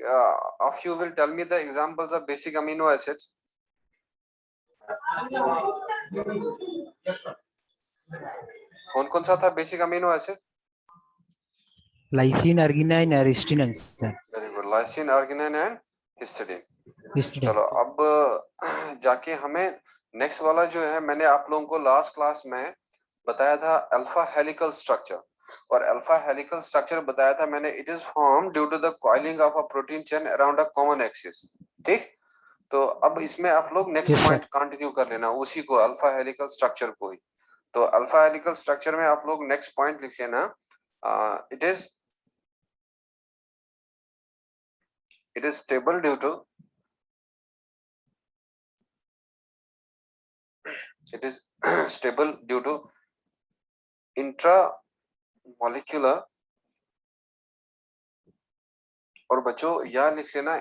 of you will tell me the examples of basic amino acids? कौन कौन सा था basic amino acid? Lysine, arginine, एरिस्टिन sir. Very good, lysine, arginine and histidine. चलो अब जाके हमें नेक्स्ट वाला जो है, मैंने आप लोगों को लास्ट क्लास में बताया था अल्फा हेलिकल स्ट्रक्चर, और अल्फा हेलिकल स्ट्रक्चर बताया था मैंने, it is form due to the coiling of a protein chain around a common axis. ठीक, तो अब इसमें आप लोग नेक्स्ट पॉइंट कंटिन्यू कर लेना, उसी को अल्फा हेलिकल स्ट्रक्चर को ही। तो अल्फा हेलिकल स्ट्रक्चर में आप लोग नेक्स्ट पॉइंट लिख लेना, it is stable due to stable due to intramolecular, और बच्चों यह लिख लेना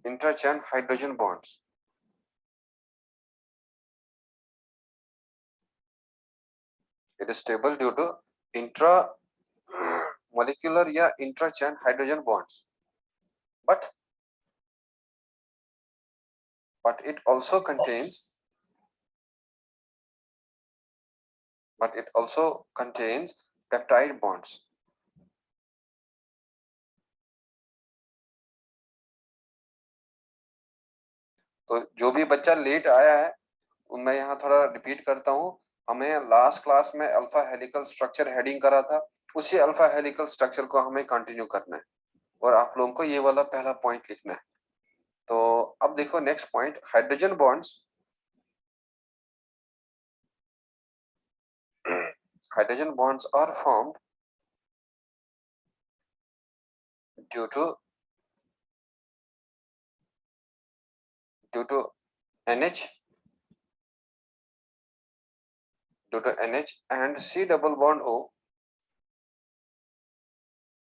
intrachain hydrogen bonds. It is stable due to intramolecular या intrachain hydrogen bonds, but it also contains peptide bonds. तो जो भी बच्चा लेट आया है, मैं यहाँ थोड़ा रिपीट करता हूँ, हमें लास्ट क्लास में अल्फा हेलिकल स्ट्रक्चर हेडिंग करा था, उसी अल्फा हेलिकल स्ट्रक्चर को हमें कंटिन्यू करना है, और आप लोगों को ये वाला पहला पॉइंट लिखना है। तो अब देखो next point, hydrogen bonds are formed due to NH and C double bond O,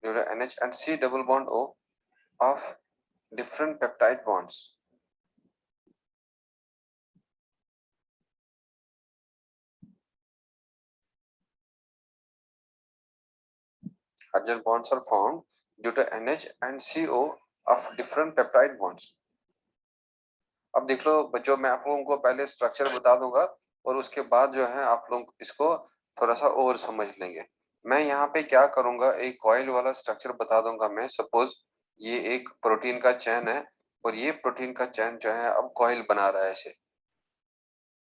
due to NH and C double bond O of different peptide bonds. Hydrogen bonds are formed due to NH and CO of different peptide bonds. अब देख लो बच्चों, मैं आप लोगों को पहले structure बता दूंगा, और उसके बाद जो है आप लोग इसको थोड़ा सा और समझ लेंगे। मैं यहाँ पे क्या करूंगा, एक कॉइल वाला स्ट्रक्चर बता दूंगा मैं। सपोज ये एक प्रोटीन का चैन है, और ये प्रोटीन का चैन जो है अब कॉइल बना रहा है ऐसे,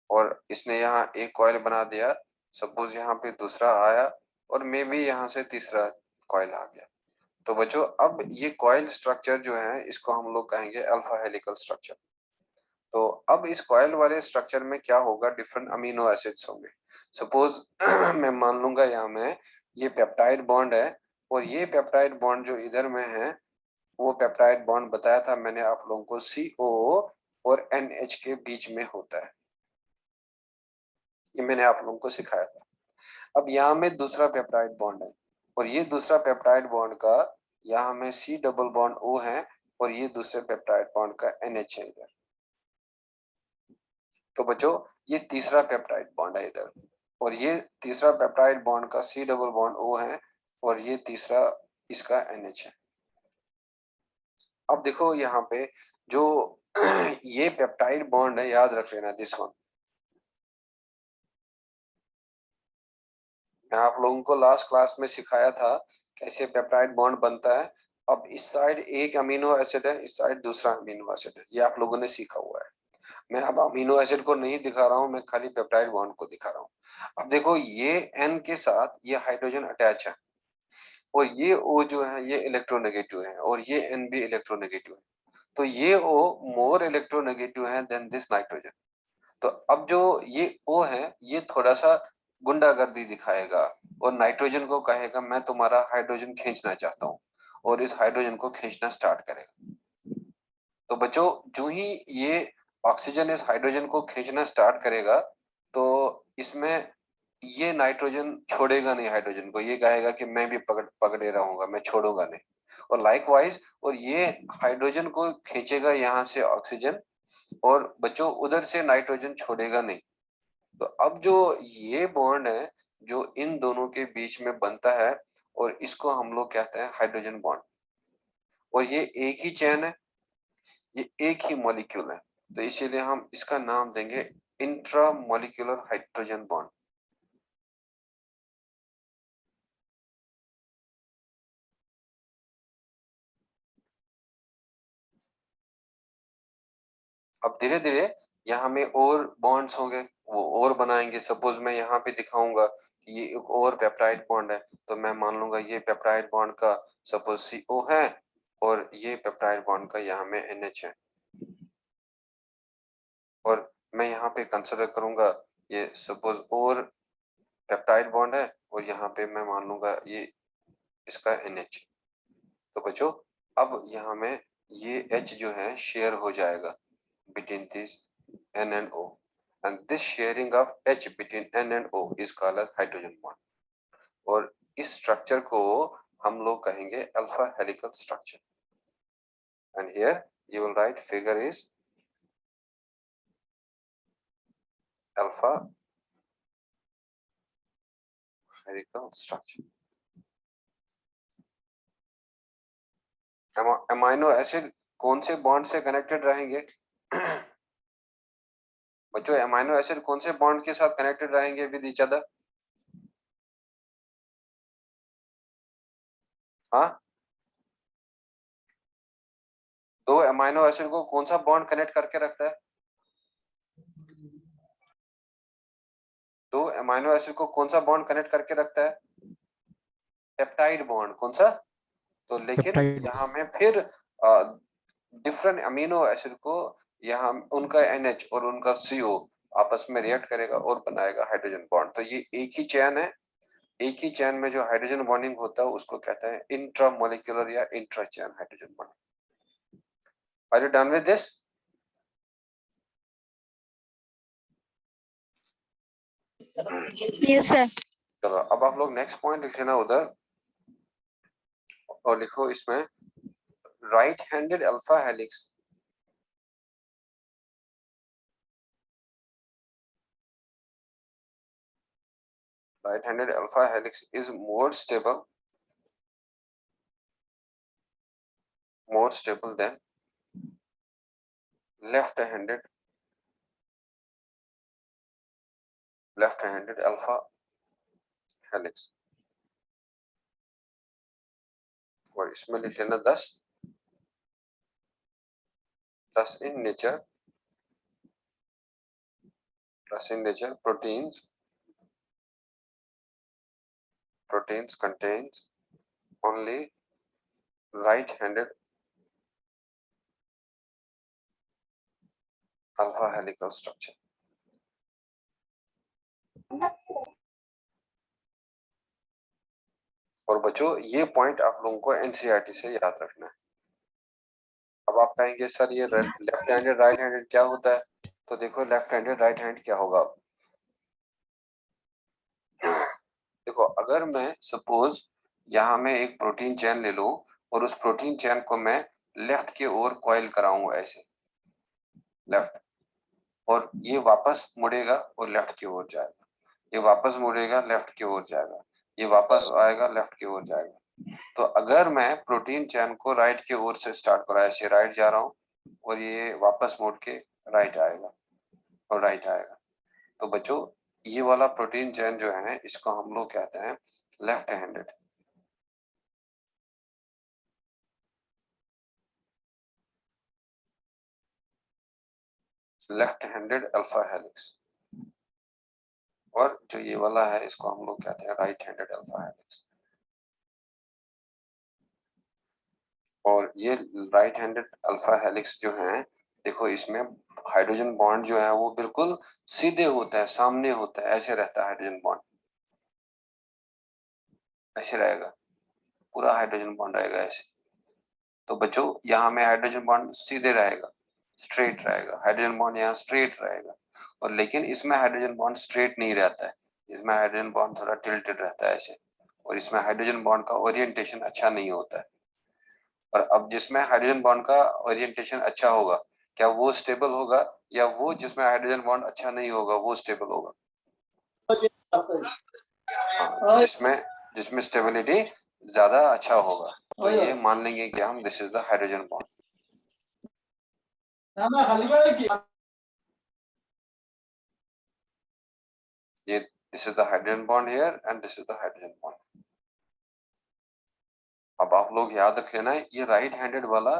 और इसने यहाँ एक कॉइल बना दिया, सपोज यहाँ पे दूसरा आया, और मे भी यहाँ से तीसरा कॉइल आ गया। तो बच्चों अब ये कॉइल स्ट्रक्चर जो है, इसको हम लोग कहेंगे अल्फा हेलिकल स्ट्रक्चर। तो अब इस कॉइल वाले स्ट्रक्चर में क्या होगा, डिफरेंट अमीनो एसिड्स होंगे। सपोज मैं मान लूंगा यहाँ में ये पेप्टाइड बॉन्ड है, और ये पेप्टाइड बॉन्ड जो इधर में है, वो पेप्टाइड बॉन्ड बताया था मैंने आप लोगों को CO और NH के बीच में होता है, ये मैंने आप लोगों को सिखाया था। अब यहाँ में दूसरा पेप्टाइड बॉन्ड है, और ये दूसरा पेप्टाइड बॉन्ड का यहाँ में C डबल बॉन्ड O है, और ये दूसरे पेप्टाइड बॉन्ड का NH है इधर। तो बच्चों ये तीसरा पेप्टाइड बॉन्ड है इधर, और ये तीसरा पेप्टाइड बॉन्ड का C डबल बॉन्ड O है, और ये तीसरा इसका NH है। अब देखो यहाँ पे जो ये पेप्टाइड बॉन्ड है, याद रख लेना दिस वन। मैं आप लोगों को लास्ट क्लास में सिखाया था कैसे पेप्टाइड बॉन्ड बनता है। अब इस साइड एक अमीनो एसिड है, इस साइड दूसरा अमीनो एसिड है, ये आप लोगों ने सीखा हुआ है। मैं अब अमीनो एसिड को नहीं दिखा रहा हूं, मैं खाली पेप्टाइड बॉन्ड को दिखा रहा हूं। अब देखो ये N के साथ ये हाइड्रोजन अटैच है, और ये O जो है ये इलेक्ट्रोनेगेटिव है, और ये N भी इलेक्ट्रोनेगेटिव है। तो ये O मोर इलेक्ट्रोनेगेटिव है देन दिस नाइट्रोजन। तो अब जो ये O है ये थोड़ा सा गुंडागर्दी दिखाएगा, और नाइट्रोजन को कहेगा मैं तुम्हारा हाइड्रोजन खींचना चाहता हूँ, और इस हाइड्रोजन को खींचना स्टार्ट करेगा। तो बच्चों जो ही ये ऑक्सीजन इस हाइड्रोजन को खींचना स्टार्ट करेगा, तो इसमें ये नाइट्रोजन छोड़ेगा नहीं हाइड्रोजन को, ये कहेगा कि मैं भी पकड़े रहूंगा, मैं छोड़ूंगा नहीं। और लाइकवाइज, और ये हाइड्रोजन को खींचेगा यहाँ से ऑक्सीजन, और बच्चों उधर से नाइट्रोजन छोड़ेगा नहीं। तो अब जो ये बॉन्ड है जो इन दोनों के बीच में बनता है, और इसको हम लोग कहते हैं हाइड्रोजन बॉन्ड। और ये एक ही चेन है, ये एक ही मॉलिक्यूल है, तो इसीलिए हम इसका नाम देंगे इंट्रा मॉलिक्यूलर हाइड्रोजन बॉन्ड। अब धीरे धीरे यहाँ में और बॉन्ड्स होंगे, वो और बनाएंगे। सपोज मैं यहाँ पे दिखाऊंगा कि ये एक और पेप्टाइड बॉन्ड है, तो मैं मान लूंगा ये पेप्टाइड बॉन्ड का सपोज CO है और ये पेप्टाइड बॉन्ड का यहाँ में NH है। और मैं यहाँ पे कंसिडर करूंगा ये सपोज और पेप्टाइड बॉन्ड है और यहाँ पे मैं मान लूंगा ये इसका NH। तो बच्चों अब यहाँ में ये H जो है शेयर हो जाएगा between this N and O, and this sharing of H between N and O is called as hydrogen bond। और इस स्ट्रक्चर को हम लोग कहेंगे alpha helical structure. and here you will write figure is alpha helical structure। Amino acid कौन से bond से connected रहेंगे? बच्चों अमाइनो एसिड कौन से बॉन्ड के साथ कनेक्टेड रहेंगे विद ईच अदर? हाँ, दो अमाइनो एसिड को कौन सा बॉन्ड कनेक्ट करके रखता है? दो अमाइनो एसिड को कौन सा बॉन्ड कनेक्ट करके रखता है? Peptide bond. कौन सा? तो लेकिन Peptide। यहाँ में फिर डिफरेंट अमीनो एसिड को यहाँ उनका NH और उनका CO आपस में रिएक्ट करेगा और बनाएगा हाइड्रोजन बॉन्ड। तो ये एक ही चेन है, एक ही चेन में जो हाइड्रोजन बॉन्डिंग होता है उसको कहते हैं इंट्रामोलिक्यूलर या intra chain hydrogen bonding. Are you done with this? Yes sir. चलो अब आप लोग नेक्स्ट पॉइंट लिख लेना उधर और लिखो इसमें right handed alpha helix right-handed alpha helix is more stable than left-handed alpha helix। और इसमें लिख लेना 10 in nature proteins contains only right-handed alpha helical structure। और बच्चों ये पॉइंट आप लोगों को NCERT से याद रखना है। अब आप कहेंगे सर ये लेफ्ट हैंडेड राइट हैंडेड क्या होता है? तो देखो लेफ्ट हैंडेड राइट हैंड क्या होगा। देखो अगर मैं सपोज यहाँ में एक प्रोटीन चेन ले लूं और उस प्रोटीन चेन को मैं लेफ्ट की ओर कॉइल कराऊं ऐसे लेफ्ट, और ये वापस मुड़ेगा और लेफ्ट की ओर जाएगा, ये वापस मुड़ेगा लेफ्ट की ओर जाएगा, ये वापस आएगा लेफ्ट की ओर जाएगा। तो अगर मैं प्रोटीन चेन को राइट की ओर से स्टार्ट करा ऐसे राइट जा रहा हूँ और ये वापस मुड़ के राइट आएगा और राइट आएगा, तो बच्चों ये वाला प्रोटीन चेन जो है इसको हम लोग कहते हैं लेफ्ट हैंडेड अल्फा हेलिक्स। और जो ये वाला है इसको हम लोग कहते हैं राइट हैंडेड अल्फा हेलिक्स। और ये राइट हैंडेड अल्फा हेलिक्स जो है देखो इसमें हाइड्रोजन बॉन्ड जो है वो बिल्कुल सीधे होता है, सामने होता है, ऐसे रहता है हाइड्रोजन बॉन्ड, ऐसे रहेगा, पूरा हाइड्रोजन बॉन्ड रहेगा ऐसे। तो बच्चों यहाँ में हाइड्रोजन बॉन्ड सीधे रहेगा, स्ट्रेट रहेगा, हाइड्रोजन बॉन्ड यहाँ स्ट्रेट रहेगा। और लेकिन इसमें हाइड्रोजन बॉन्ड स्ट्रेट नहीं रहता है, इसमें हाइड्रोजन बॉन्ड थोड़ा टिल्टेड रहता है ऐसे, और इसमें हाइड्रोजन बॉन्ड का ओरिएंटेशन अच्छा नहीं होता है। और अब जिसमें हाइड्रोजन बॉन्ड का ओरिएंटेशन अच्छा होगा क्या वो स्टेबल होगा, या वो जिसमें हाइड्रोजन बॉन्ड अच्छा नहीं होगा वो स्टेबल होगा? हाँ, जिसमें स्टेबिलिटी ज्यादा अच्छा होगा। तो ये मान लेंगे कि हम this is the hydrogen bond. ये this is the hydrogen bond here and this is the hydrogen bond. अब आप लोग याद रख लेना ये राइट हैंडेड वाला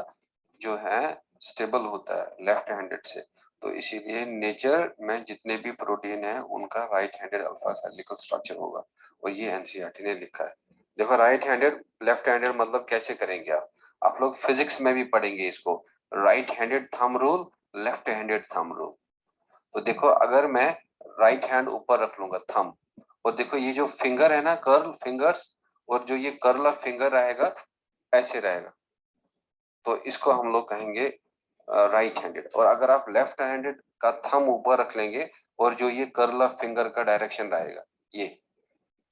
जो है स्टेबल होता है लेफ्ट हैंडेड से, तो इसीलिए नेचर में जितने भी प्रोटीन है उनका right handed alpha helical structure होगा, और ये एनसीईआरटी ने लिखा है। देखो राइट हैंडेड लेफ्ट हैंडेड मतलब कैसे करेंगे आप लोग फिजिक्स में भी पढ़ेंगे इसको, right handed thumb rule, left handed thumb rule. तो देखो अगर मैं राइट हैंड ऊपर रख लूंगा थंब, और देखो ये जो फिंगर है ना कर्ल फिंगर्स, और जो ये कर्ल ऑफ फिंगर रहेगा ऐसे रहेगा, तो इसको हम लोग कहेंगे राइट हैंडेड। और अगर आप लेफ्ट हैंडेड का थंब ऊपर रख लेंगे और जो ये कर्ल ऑफ फिंगर का डायरेक्शन रहेगा ये,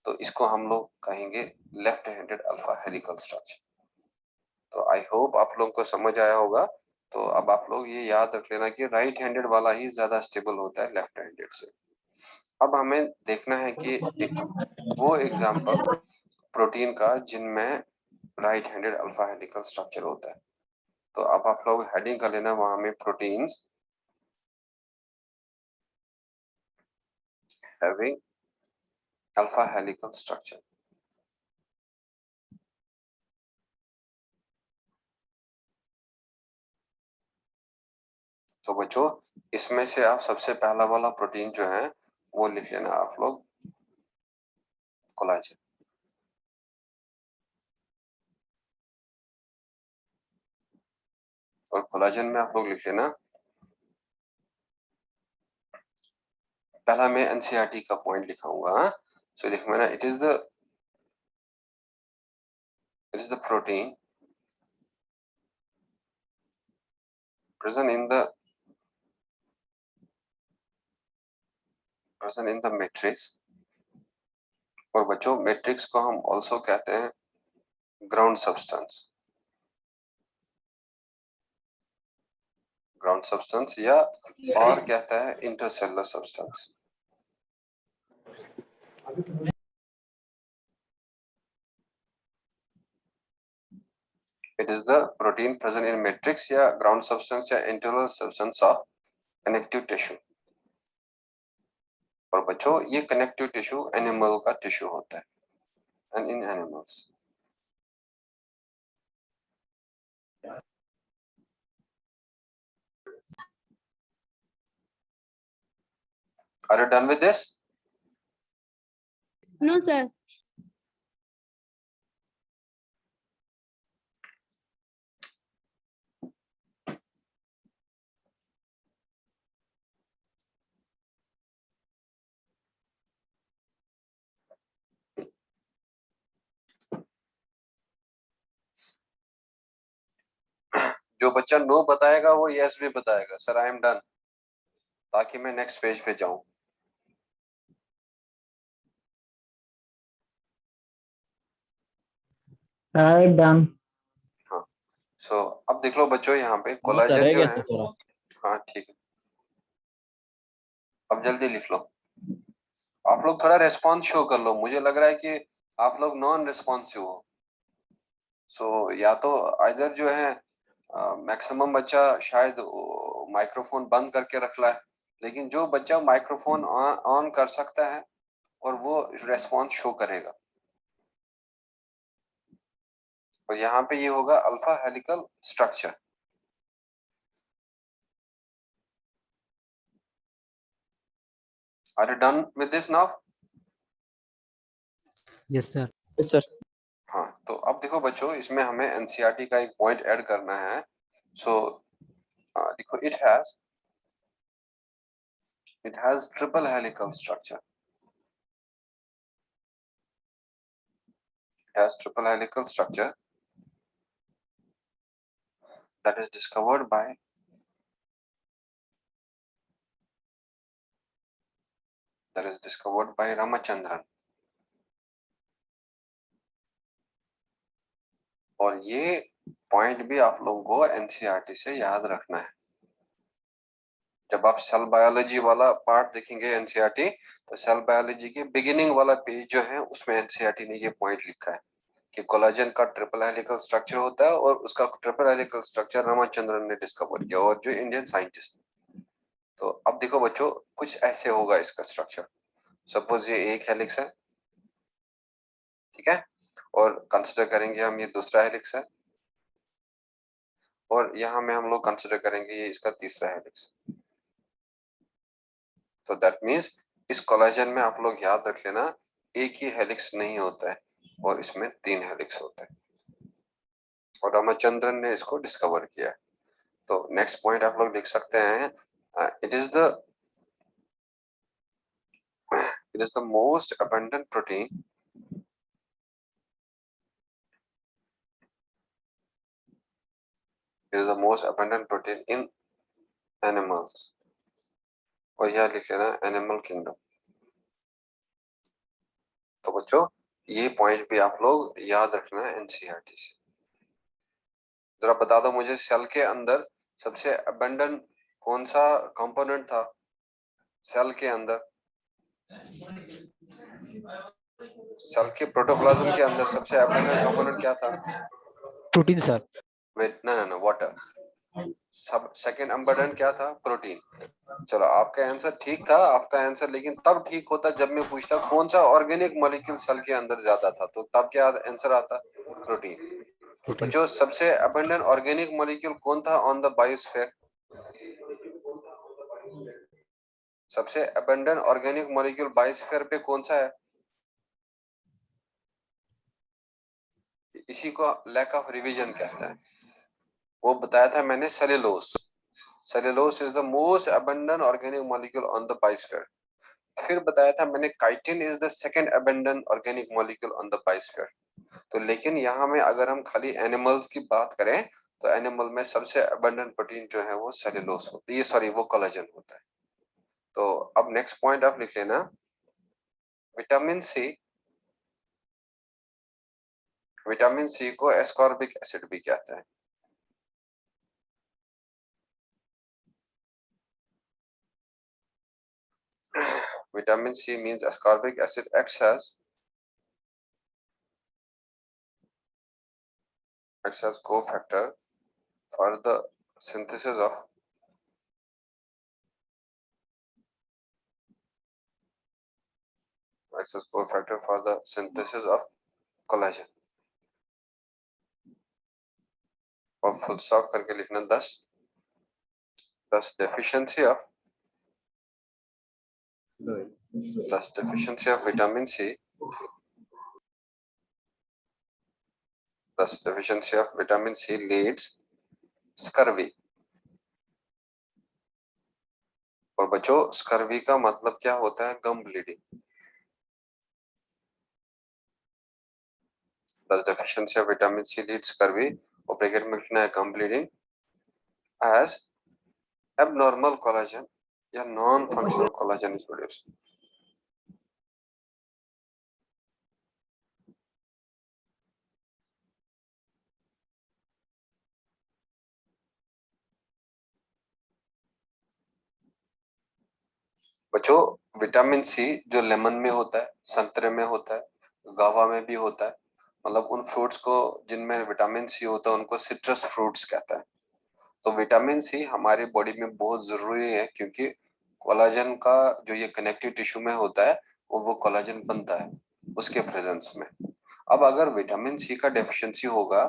तो इसको हम लोग कहेंगे left handed alpha helical structure. तो आई होप आप लोगों को समझ आया होगा। तो अब आप लोग ये याद रख लेना कि राइट हैंडेड वाला ही ज्यादा स्टेबल होता है लेफ्ट हैंडेड से। अब हमें देखना है कि वो एग्जाम्पल प्रोटीन का जिनमें right handed alpha helical structure होता है। तो अब आप लोग हेडिंग कर लेना वहां में proteins having alpha helical structure. तो बच्चों इसमें से आप सबसे पहला वाला प्रोटीन जो है वो लिख लेना आप लोग कोलाजन। और कोलाजन में आप लोग लिख लेना, पहला मैं एनसीईआरटी का पॉइंट लिखाऊंगा। सो लिख मैंने it is the protein present in the matrix। और बच्चों मैट्रिक्स को हम ऑल्सो कहते हैं ग्राउंड सब्सटेंस, ग्राउंड सब्सटेंस या और कहता है intercellular substance. It is the protein present in matrix या ग्राउंड सब्सटेंस या internal substance of connective tissue. और बच्चों ये कनेक्टिव टिश्यू एनिमल का टिश्यू होता है, and in animals. Are you done with this? No, sir. जो बच्चा नो बताएगा वो यस भी बताएगा, सर आई एम डन, ताकि मैं नेक्स्ट पेज पे जाऊं। डन। हाँ सो अब देख लो बच्चों यहाँ पे सर कोलाजन रह जो गया है, सर थोड़ा। हाँ ठीक है, अब जल्दी लिख लो। आप लोग थोड़ा रेस्पॉन्स शो कर लो, मुझे लग रहा है कि आप लोग नॉन रेस्पॉन्सिव हो। सो या तो इधर जो है मैक्सिमम बच्चा शायद माइक्रोफोन बंद करके रख ला है, लेकिन जो बच्चा माइक्रोफोन ऑन कर सकता है और वो रेस्पॉन्स शो करेगा। और यहाँ पे ये होगा alpha helical structure. Are you done with this now? Yes, sir. Yes sir. हाँ तो अब देखो बच्चों इसमें हमें एनसीईआरटी का एक पॉइंट ऐड करना है। सो देखो it has triple helical structure। It has triple helical structure that is discovered by Ramachandran। और ये पॉइंट भी आप लोगों को एनसीईआरटी से याद रखना है। जब आप सेल बायोलॉजी वाला पार्ट देखेंगे एनसीईआरटी, तो सेल बायोलॉजी के बिगिनिंग वाला पेज जो है उसमें एनसीईआरटी ने ये पॉइंट लिखा है कि कोलाजन का ट्रिपल हेलिकल स्ट्रक्चर होता है और उसका ट्रिपल हेलिकल स्ट्रक्चर रामचंद्रन ने डिस्कवर किया और जो इंडियन साइंटिस्ट। तो अब देखो बच्चों, कुछ ऐसे होगा इसका स्ट्रक्चर। सपोज ये एक हेलिक्स है, ठीक है, और कंसिडर करेंगे हम ये दूसरा हेलिक्स है, और यहाँ में हम लोग कंसिडर करेंगे ये इसका तीसरा हेलिक्स। तो दैट मीन्स इस कोलाजन में आप लोग याद रख लेना, एक ही हेलिक्स नहीं होता है और इसमें 3 हेलिक्स होते हैं, और रामचंद्रन ने इसको डिस्कवर किया। तो नेक्स्ट पॉइंट आप लोग लिख सकते हैं, it is the most abundant protein in animals, और यह लिख लेना एनिमल किंगडम। तो बच्चों ये पॉइंट भी आप लोग याद रखना एनसीईआरटी से। जरा बता दो मुझे, सेल के अंदर सबसे अबंडेंट कौन सा कंपोनेंट था? सेल के अंदर, सेल के प्रोटोप्लाज्म के अंदर सबसे अबंडेंट कंपोनेंट क्या था? Protein sir. वेट, ना वाटर। सब सेकंड अबंडेंट क्या था? प्रोटीन। चलो आपका आंसर ठीक था, आपका आंसर लेकिन तब ठीक होता जब मैं पूछता कौन सा ऑर्गेनिक मॉलिक्यूल सेल के अंदर ज्यादा था, तो तब क्या आंसर आता? प्रोटीन। बच्चों सबसे अबंडेंट ऑर्गेनिक मॉलिक्यूल कौन था ऑन द बायोस्फीयर? सबसे अबंडेंट ऑर्गेनिक मॉलिक्यूल बायोस्फीयर पे कौन सा है? इसी को लैक ऑफ रिवीजन कहते हैं। वो बताया था मैंने, cellulose. Cellulose is the most abundant organic molecule on the biosphere. फिर बताया था मैंने, chitin is the second abundant organic molecule on the biosphere. तो लेकिन यहाँ में अगर हम खाली एनिमल्स की बात करें तो एनिमल में सबसे अबंडेंट प्रोटीन जो है वो सेल्यूलोज होती है, सॉरी वो कोलाजन होता है। तो अब नेक्स्ट पॉइंट आप लिख लेना, विटामिन सी। विटामिन सी को एस्कॉर्बिक एसिड भी कहते हैं। Vitamin C means ascorbic acid acts as cofactor for the synthesis of collagen। और फुल स्टॉप करके लिखना 10 deficiency of vitamin C, deficiency of vitamin C leads scurvy। और बच्चों scurvy का मतलब क्या होता है? Gum bleeding. The deficiency of vitamin C leads scurvy, और ब्रैकेट में लिखना है gum bleeding, as abnormal collagen या non functional collagen is produced. बच्चों विटामिन सी जो लेमन में होता है, संतरे में होता है, गावा में भी होता है, मतलब उन फ्रूट्स को जिनमें विटामिन सी होता है उनको सिट्रस फ्रूट्स कहता है। तो विटामिन सी हमारी बॉडी में बहुत जरूरी है, क्योंकि कोलाजन का जो ये कनेक्टिव टिश्यू में होता है वो कोलाजन बनता है उसके प्रेजेंस में। अब अगर विटामिन सी का डेफिशिएंसी होगा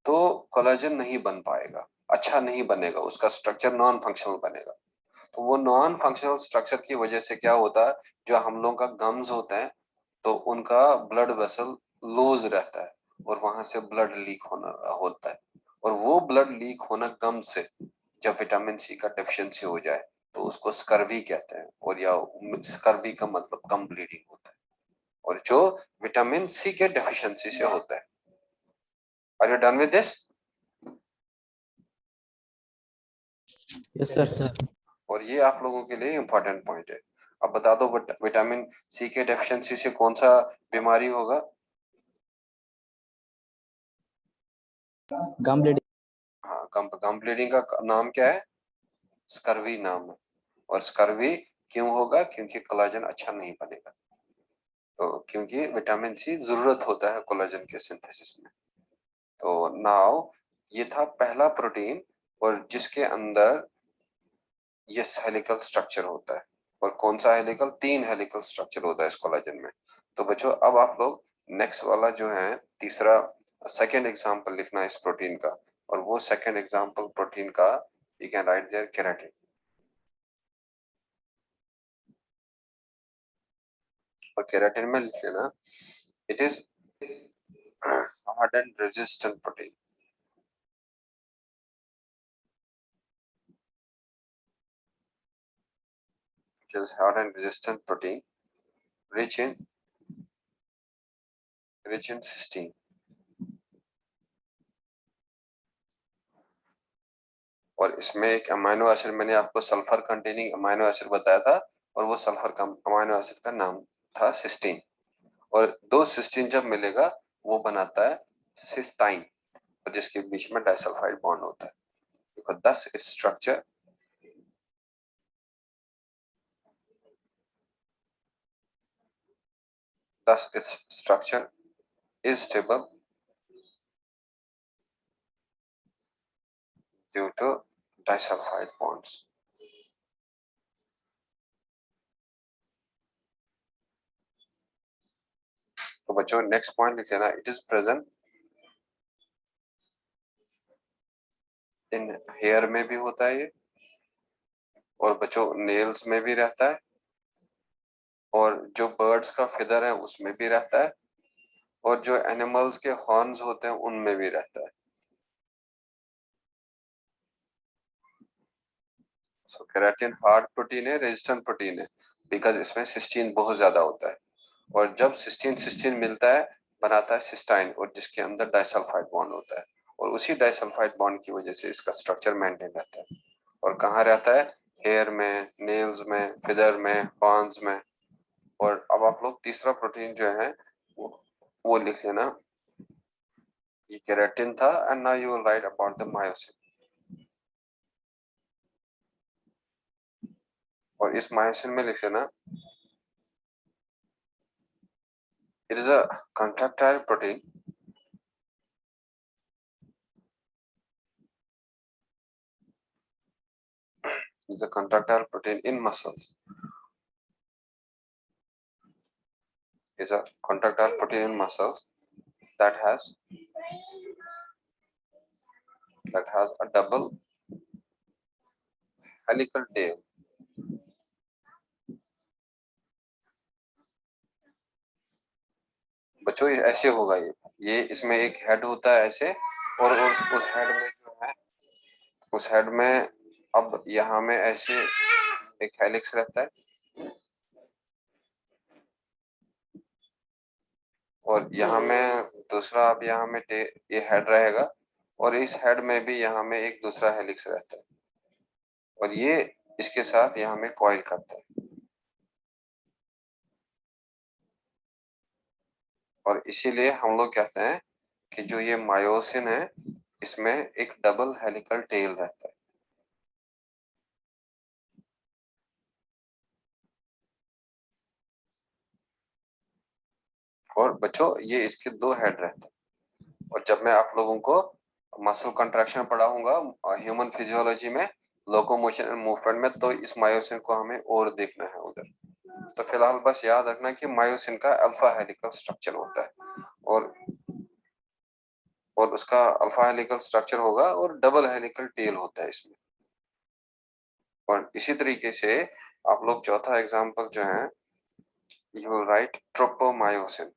तो कोलाजन नहीं बन पाएगा, अच्छा नहीं बनेगा, उसका स्ट्रक्चर नॉन फंक्शनल बनेगा। तो वो नॉन फंक्शनल स्ट्रक्चर की वजह से क्या होता है, जो हम लोगों का गम्स होते हैं तो उनका ब्लड वेसल लूज रहता है और वहां से ब्लड लीक होना होता है, और वो ब्लड लीक होना गम से जब विटामिन सी का डेफिशिएंसी हो जाए तो उसको स्कर्वी कहते हैं, और या स्कर्वी का मतलब कम ब्लीडिंग होता है, और जो विटामिन सी के डेफिशिएंसी से होता है। Are you done with this? Yes sir. और ये आप लोगों के लिए इंपॉर्टेंट पॉइंट है। अब बता दो विटामिन सी के डेफिशिएंसी से कौन सा बीमारी होगा? गम ब्लीडिंग। हाँ, गम ब्लीडिंग का नाम क्या है? स्कर्वी नाम है। और स्कर्वी क्यों होगा? क्योंकि कोलाजन अच्छा नहीं बनेगा। तो क्योंकि विटामिन सी जरूरत होता है कोलेजन के सिंथेसिस में। तो नाउ ये था पहला प्रोटीन और जिसके अंदर ये हेलिकल स्ट्रक्चर होता है। और कौन सा हेलिकल? 3 हेलिकल स्ट्रक्चर होता है इस कोलेजन में। तो बच्चों अब आप लोग नेक्स्ट वाला जो है तीसरा सेकेंड एग्जांपल लिखना है इस प्रोटीन का, और वो सेकेंड एग्जांपल प्रोटीन का you can write there keratin. और केराटिन में लिख लेना it is hard and resistant protein. It is hard and resistant protein rich in cysteine। और इसमें एक अमाइनो एसिड मैंने आपको सल्फर कंटेनिंग अमाइनो एसिड बताया था, और वो सल्फर का अमाइनो एसिड का नाम था सिस्टीन। और 2 सिस्टीन जब मिलेगा वो बनाता है सिस्टाइन, और जिसके बीच में डाइसल्फाइड बॉन्ड होता है। देखो thus its structure is stable due to disulfide bonds। तो बच्चों नेक्स्ट पॉइंट लिख लेना it is present in hair में भी होता है ये, और बच्चों नेल्स में भी रहता है, और जो बर्ड्स का फिदर है उसमें भी रहता है, और जो एनिमल्स के हॉर्न्स होते हैं उनमें भी रहता है। सो केराटिन हार्ड प्रोटीन है, रेजिस्टेंट प्रोटीन है, बिकॉज इसमें सिस्टीन बहुत ज्यादा होता है। और जब सिस्टीन सिस्टीन मिलता है बनाता है सिस्टाइन, और जिसके अंदर डाइसल्फाइड बॉन्ड होता है, और उसी डाइसल्फाइड बॉन्ड की वजह से इसका स्ट्रक्चर मेंटेन रहता है। और कहाँ रहता है? हेयर में, नेल्स में, फिदर में, हॉर्न्स में। और अब आप लोग तीसरा प्रोटीन जो है वो लिख लेना, ये केराटिन था, and now you will right about the myosin. और इस मायोसिन में लिख लेना it is a contractile protein is a contractile protein in muscles, is a contractile protein in muscles that has a double helical tail। बच्चों ये ऐसे होगा, ये इसमें एक हेड होता है ऐसे, और उस हेड में जो है, उस हेड में अब यहाँ में ऐसे एक हेलिक्स रहता है, और यहाँ में दूसरा, अब यहाँ में ये हेड रहेगा, और इस हेड में भी यहाँ में एक दूसरा हेलिक्स रहता है, और ये इसके साथ यहाँ में कॉइल करता है। और इसीलिए हम लोग कहते हैं कि जो ये मायोसिन है इसमें एक डबल हेलिकल टेल रहता है। और बच्चों ये इसके 2 हेड रहते हैं। और जब मैं आप लोगों को मसल कंट्रैक्शन पढ़ाऊंगा ह्यूमन फिजियोलॉजी में, लोकोमोशन एंड मूवमेंट में, तो इस मायोसिन को हमें और देखना है उधर। तो फिलहाल बस याद रखना कि मायोसिन का अल्फा हेलिकल स्ट्रक्चर होता है, और उसका अल्फा हेलिकल स्ट्रक्चर होगा, और डबल हेलिकल टेल होता है इसमें। और इसी तरीके से आप लोग चौथा एग्जांपल जो है, यू विल राइट ट्रोपोमायोसिन।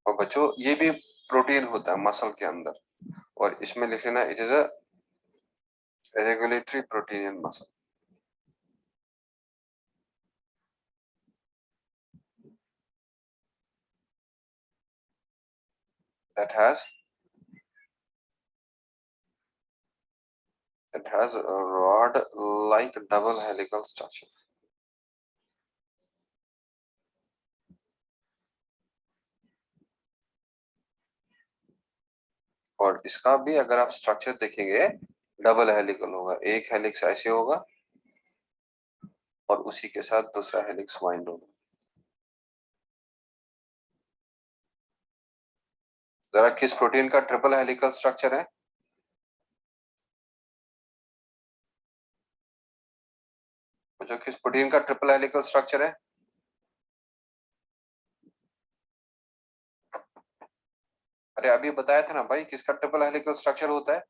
और बच्चों ये भी प्रोटीन होता है मसल के अंदर, और इसमें लिख लेना it is a regulatory protein in muscle that has a rod like double helical structure। और इसका भी अगर आप स्ट्रक्चर देखेंगे डबल हेलिकल होगा, एक हेलिक्स ऐसे होगा, और उसी के साथ दूसरा हेलिक्स वाइंड होगा। जरा किस प्रोटीन का ट्रिपल हेलिकल स्ट्रक्चर है? जो किस प्रोटीन का ट्रिपल हेलिकल स्ट्रक्चर है? अरे अभी बताया था ना भाई, किसका ट्रिपल हेलिकल स्ट्रक्चर होता है?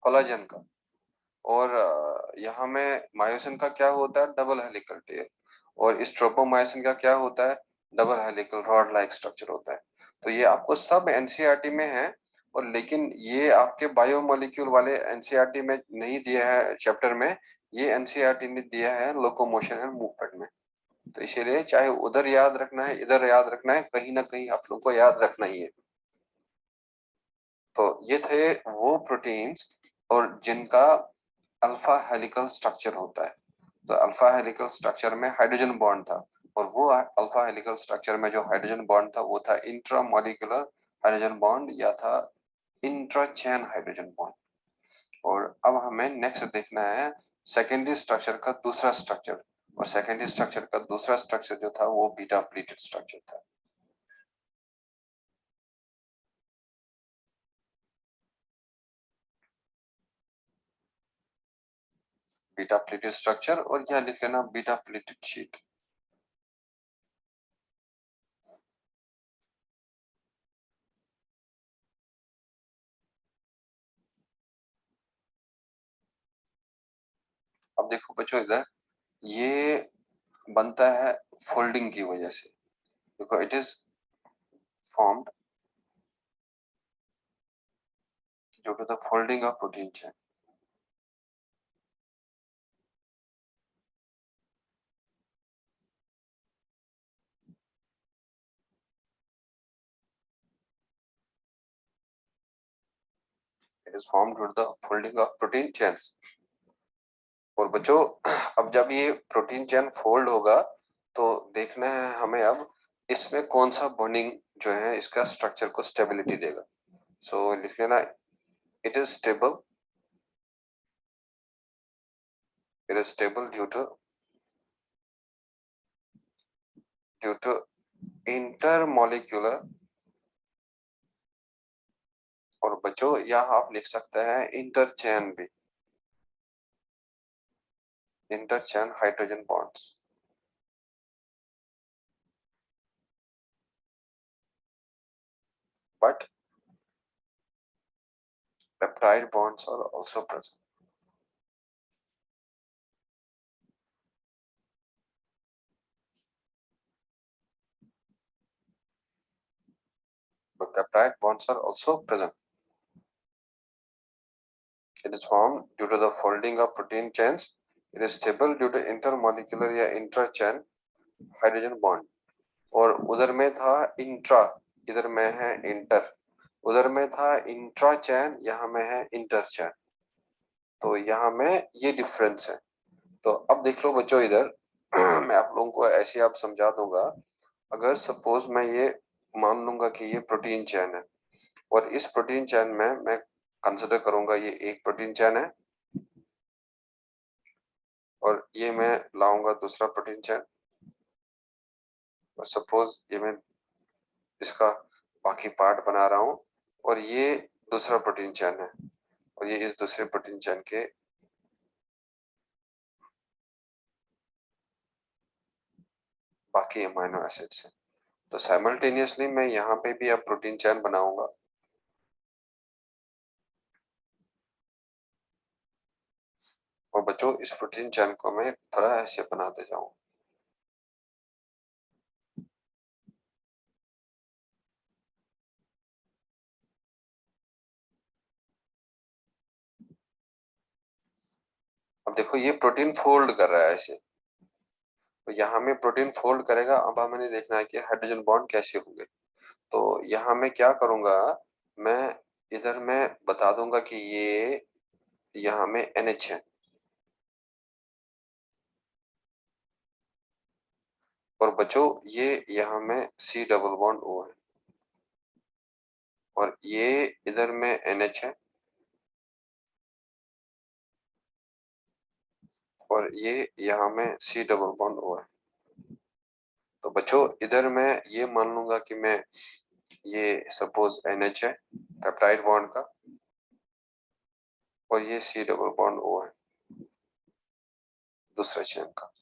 कोलाजन का। और यहाँ में मायोसिन का क्या होता है? Double helical tail. और इस ट्रोपोमायोसिन का क्या होता है? Double helical rod like structure होता है। तो ये आपको सब एनसीईआरटी में है, और लेकिन ये आपके बायोमोलिक्यूल वाले एनसीईआरटी में नहीं दिया है चैप्टर में, ये एनसीईआरटी ने दिया है लोकोमोशन एंड मूवमेंट में। तो इसीलिए चाहे उधर याद रखना है इधर याद रखना है, कहीं ना कहीं आप लोग को याद रखना ही है। तो ये थे वो प्रोटीन्स और जिनका अल्फा हेलिकल स्ट्रक्चर होता है। तो अल्फा हेलिकल स्ट्रक्चर में हाइड्रोजन बॉन्ड था, और वो अल्फा हेलिकल स्ट्रक्चर में जो हाइड्रोजन बॉन्ड था वो था इंट्रामॉलिक्यूलर हाइड्रोजन बॉन्ड या था इंट्रा चेन हाइड्रोजन बॉन्ड। और अब हमें नेक्स्ट देखना है सेकेंडरी स्ट्रक्चर का दूसरा स्ट्रक्चर, और सेकेंडरी स्ट्रक्चर का दूसरा स्ट्रक्चर जो था वो बीटा प्लीटेड स्ट्रक्चर था। बीटा प्लीटेड स्ट्रक्चर, और यह लिख लेना बीटा प्लीटेड शीट। अब देखो बच्चों इधर, ये बनता है फोल्डिंग की वजह से। देखो it is formed due to the folding of protein chain. It is formed due to the folding of protein chains. और बच्चों अब जब ये प्रोटीन चेन फोल्ड होगा तो देखना है हमें अब इसमें कौन सा बॉन्डिंग जो है इसका स्ट्रक्चर को स्टेबिलिटी देगा। सो लिख लेना it is stable, it is stable due to intermolecular. और बच्चों यहाँ आप लिख सकते हैं इंटरचेन भी, interchain hydrogen bonds. But peptide bonds are also present. But peptide bonds are also present. It is formed due to the folding of protein chains. It is stable due to intermolecular या intra-chain hydrogen bond. और उधर में था intra, इधर में है inter. उधर में था इंट्रा चैन, यहाँ में है इंटर चैन। तो यहाँ में ये डिफरेंस है। तो अब देख लो बच्चों इधर मैं आप लोगों को ऐसे आप समझा दूंगा। अगर सपोज मैं ये मान लूंगा कि ये प्रोटीन चैन है, और इस प्रोटीन चैन में मैं कंसिडर करूंगा ये एक प्रोटीन चैन है, और ये मैं लाऊंगा दूसरा प्रोटीन चैन, और सपोज ये मैं इसका बाकी पार्ट बना रहा हूँ, और ये दूसरा प्रोटीन चैन है, और ये इस दूसरे प्रोटीन चैन के बाकी अमाइनो एसिड्स हैं। तो साइमल्टेनियसली मैं यहाँ पे भी अब प्रोटीन चैन बनाऊंगा। और बच्चों इस प्रोटीन चैन को मैं थोड़ा ऐसे बनाते जाऊं। अब देखो ये प्रोटीन फोल्ड कर रहा है ऐसे, तो यहाँ में प्रोटीन फोल्ड करेगा। अब हमें देखना है कि हाइड्रोजन बॉन्ड कैसे होंगे। तो यहाँ मैं क्या करूंगा, मैं इधर मैं बता दूंगा कि ये यहाँ में NH है, और बच्चों ये यहाँ में C डबल बॉन्ड O है, और ये इधर में NH है, और ये यहाँ में C डबल बॉन्ड O है। तो बच्चों इधर मैं ये मान लूंगा कि मैं ये सपोज NH है पेप्टाइड बॉन्ड का, और ये C डबल बॉन्ड O है दूसरे चेन का,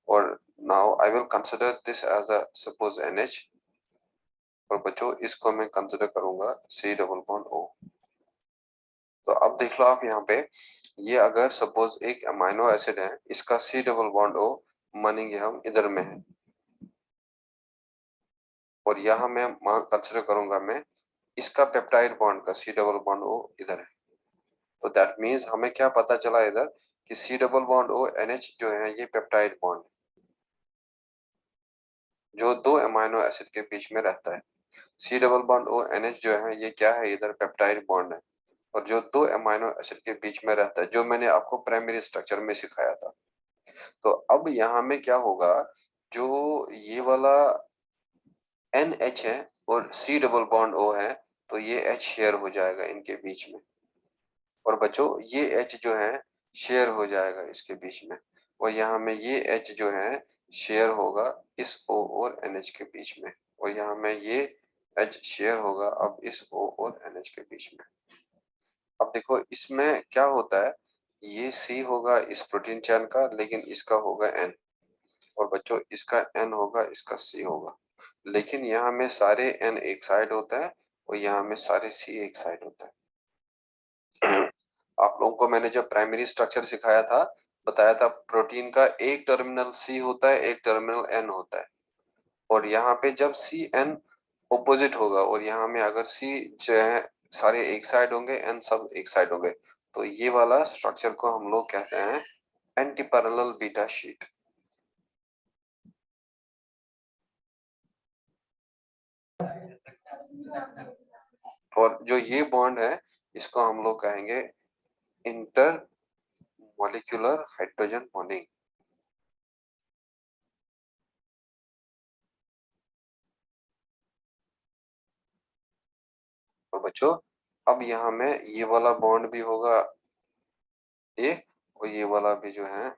और now I will consider this as a suppose NH, और बच्चों इसको मैं कंसिडर करूंगा C डबल बॉन्ड O। तो अब देख लो आप यहाँ पे, ये अगर सपोज एक अमाइनो एसिड है, इसका C डबल बॉन्ड O मानेंगे हम इधर में है, और यहाँ मैं कंसिडर करूंगा मैं इसका पेप्टाइड बॉन्ड का C डबल बॉन्ड O इधर है। तो दैट मीन्स हमें क्या पता चला इधर कि C double bond O NH जो है ये पेप्टाइड बॉन्ड जो दो अमाइनो एसिड के बीच में रहता है। C double bond O NH जो है ये क्या है, इधर पेप्टाइड बॉन्ड है, और जो दो अमाइनो एसिड के बीच में रहता है, जो मैंने आपको प्राइमरी स्ट्रक्चर में सिखाया था। तो अब यहाँ में क्या होगा, जो ये वाला NH है और C डबल बॉन्ड O है, तो ये H शेयर हो जाएगा इनके बीच में, और बच्चों ये H जो है शेयर हो जाएगा इसके बीच में, और यहाँ में ये H जो है शेयर होगा इस O और NH के बीच में, और यहाँ में ये H शेयर होगा अब इस O और NH के बीच में। अब देखो इसमें क्या होता है, ये C होगा इस प्रोटीन चेन का, लेकिन इसका होगा N, और बच्चों इसका N होगा इसका C होगा, लेकिन यहाँ में सारे N एक साइड होता है और यहाँ में सारे C एक साइड होता है। आप लोगों को मैंने जब प्राइमरी स्ट्रक्चर सिखाया था, बताया था प्रोटीन का एक टर्मिनल C होता है, एक टर्मिनल N होता है, और यहाँ पे जब C N ऑपोजिट होगा, और यहाँ में अगर C जो है सारे एक साइड होंगे, N सब एक साइड होंगे, तो ये वाला स्ट्रक्चर को हम लोग कहते हैं एंटी पैरेलल बीटा शीट। और जो ये बॉन्ड है इसको हम लोग कहेंगे इंटर मॉलिक्यूलर हाइड्रोजन बॉन्डिंग। और बच्चों अब यहाँ में ये वाला बॉन्ड भी होगा ये, और ये वाला भी जो है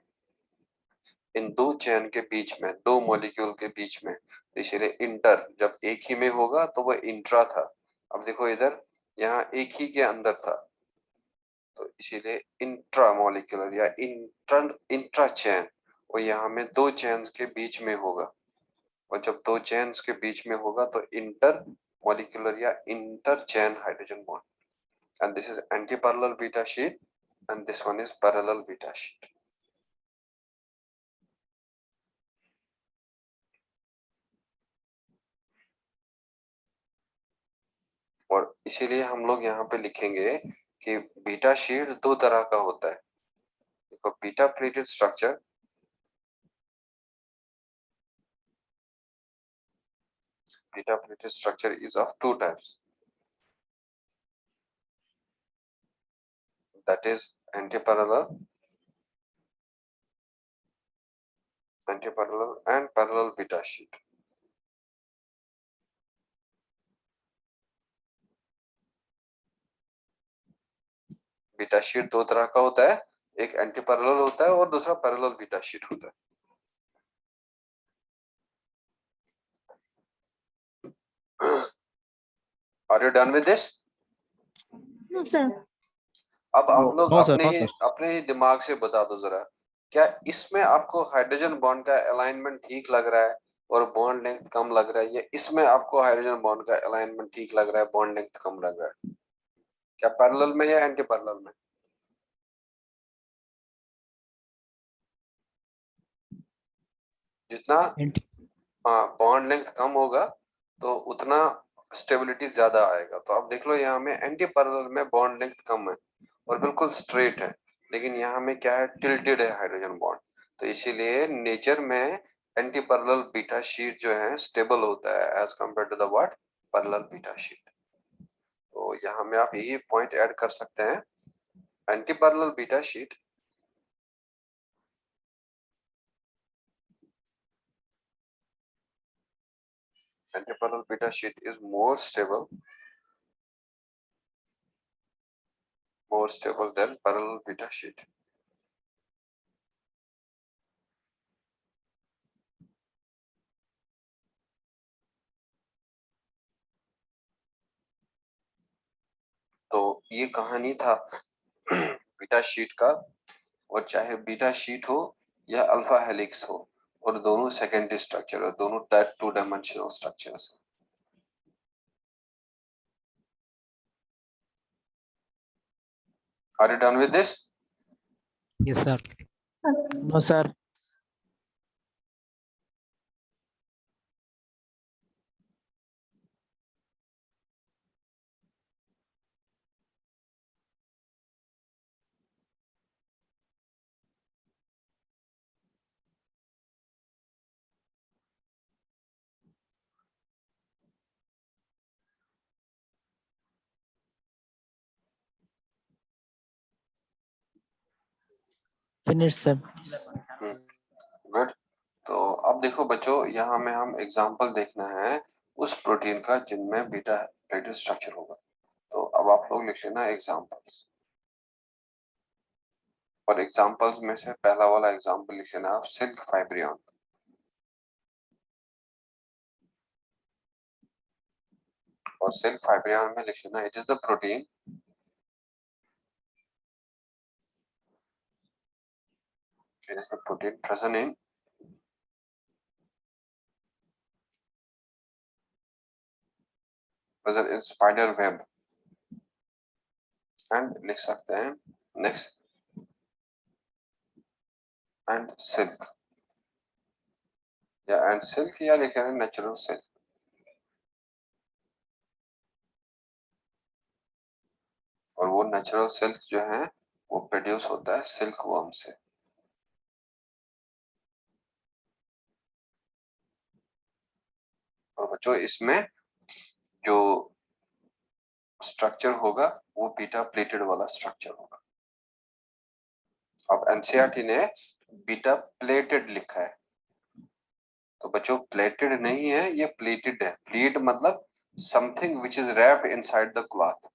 इन दो चेन के बीच में, दो मॉलिक्यूल के बीच में, इसलिए इंटर जब एक ही में होगा तो वह इंट्रा था। अब देखो इधर यहाँ एक ही के अंदर था, तो इसीलिए इंट्रा मॉलिक्यूलर या इंट्रा चेन, और यहाँ में दो चेन्स के बीच में होगा, और जब दो चेन्स के बीच में होगा तो इंटर मॉलिक्यूलर या inter chain hydrogen bond, and this is anti-parallel beta sheet and this one is parallel beta sheet. और इसीलिए हम लोग यहाँ पे लिखेंगे कि बीटा शीट दो तरह का होता है। देखो beta pleated structure, beta pleated structure is of two types, that is anti-parallel and parallel beta sheet. Beta sheet दो तरह का होता है, एक एंटी पैरेलल होता है और दूसरा पैरेलल बीटा शीट होता है। Are you done with this? No, sir. अब आप लोग No, sir. अपने No, ही sir. अपने ही दिमाग से बता दो जरा, क्या इसमें आपको हाइड्रोजन बॉन्ड का अलाइनमेंट ठीक लग रहा है और बॉन्ड लेंथ कम लग रहा है, या इसमें आपको हाइड्रोजन बॉन्ड का अलाइनमेंट ठीक लग रहा है, बॉन्ड लेंथ कम लग रहा है? क्या पैरेलल में या एंटी पैरेलल में? जितना Anti- बॉन्ड लेंथ कम होगा तो उतना स्टेबिलिटी ज्यादा आएगा। तो आप देख लो यहाँ में एंटी पैरेलल में बॉन्ड लेंथ कम है और बिल्कुल स्ट्रेट है, लेकिन यहाँ में क्या है, टिल्टेड है हाइड्रोजन बॉन्ड, तो इसीलिए नेचर में एंटी पैरेलल बीटा शीट जो है स्टेबल होता है as compared to the what, parallel beta sheet. तो यहाँ में आप यही पॉइंट ऐड कर सकते हैं, anti parallel beta sheet anti-parallel beta sheet is more stable than parallel beta sheet. ये कहानी था बीटा शीट का, और चाहे बीटा शीट हो या अल्फा हेलिक्स हो, और दोनों सेकेंडरी स्ट्रक्चर है, दोनों two dimensional structures. Are you done with this? Yes, sir. No, sir. Finish, sir. Good. तो अब देखो बच्चों, यहाँ में हम एग्जांपल देखना है उस प्रोटीन का जिनमें बीटा प्लेटेड स्ट्रक्चर होगा। तो अब आप लोग लिख लेना एग्जांपल्स, और एग्जांपल्स में से पहला वाला एग्जांपल लिख लेना आप, सिल्क फाइब्रियन। और सिल्क फाइब्रियन में लिख लेना, it is the protein present in spider web, and लिख सकते हैं नेक्स्ट एंड सिल्क, या एंड सिल्क, या लिख लेना नेचुरल सिल्क। और वो नेचुरल सिल्क जो है वो प्रोड्यूस होता है सिल्क वर्म से। और बच्चों इसमें जो स्ट्रक्चर होगा वो बीटा प्लेटेड वाला स्ट्रक्चर होगा। अब एनसीईआरटी ने बीटा प्लेटेड लिखा है, तो बच्चों प्लेटेड नहीं है, ये प्लेटेड है। प्लेट मतलब something which is wrapped inside the cloth.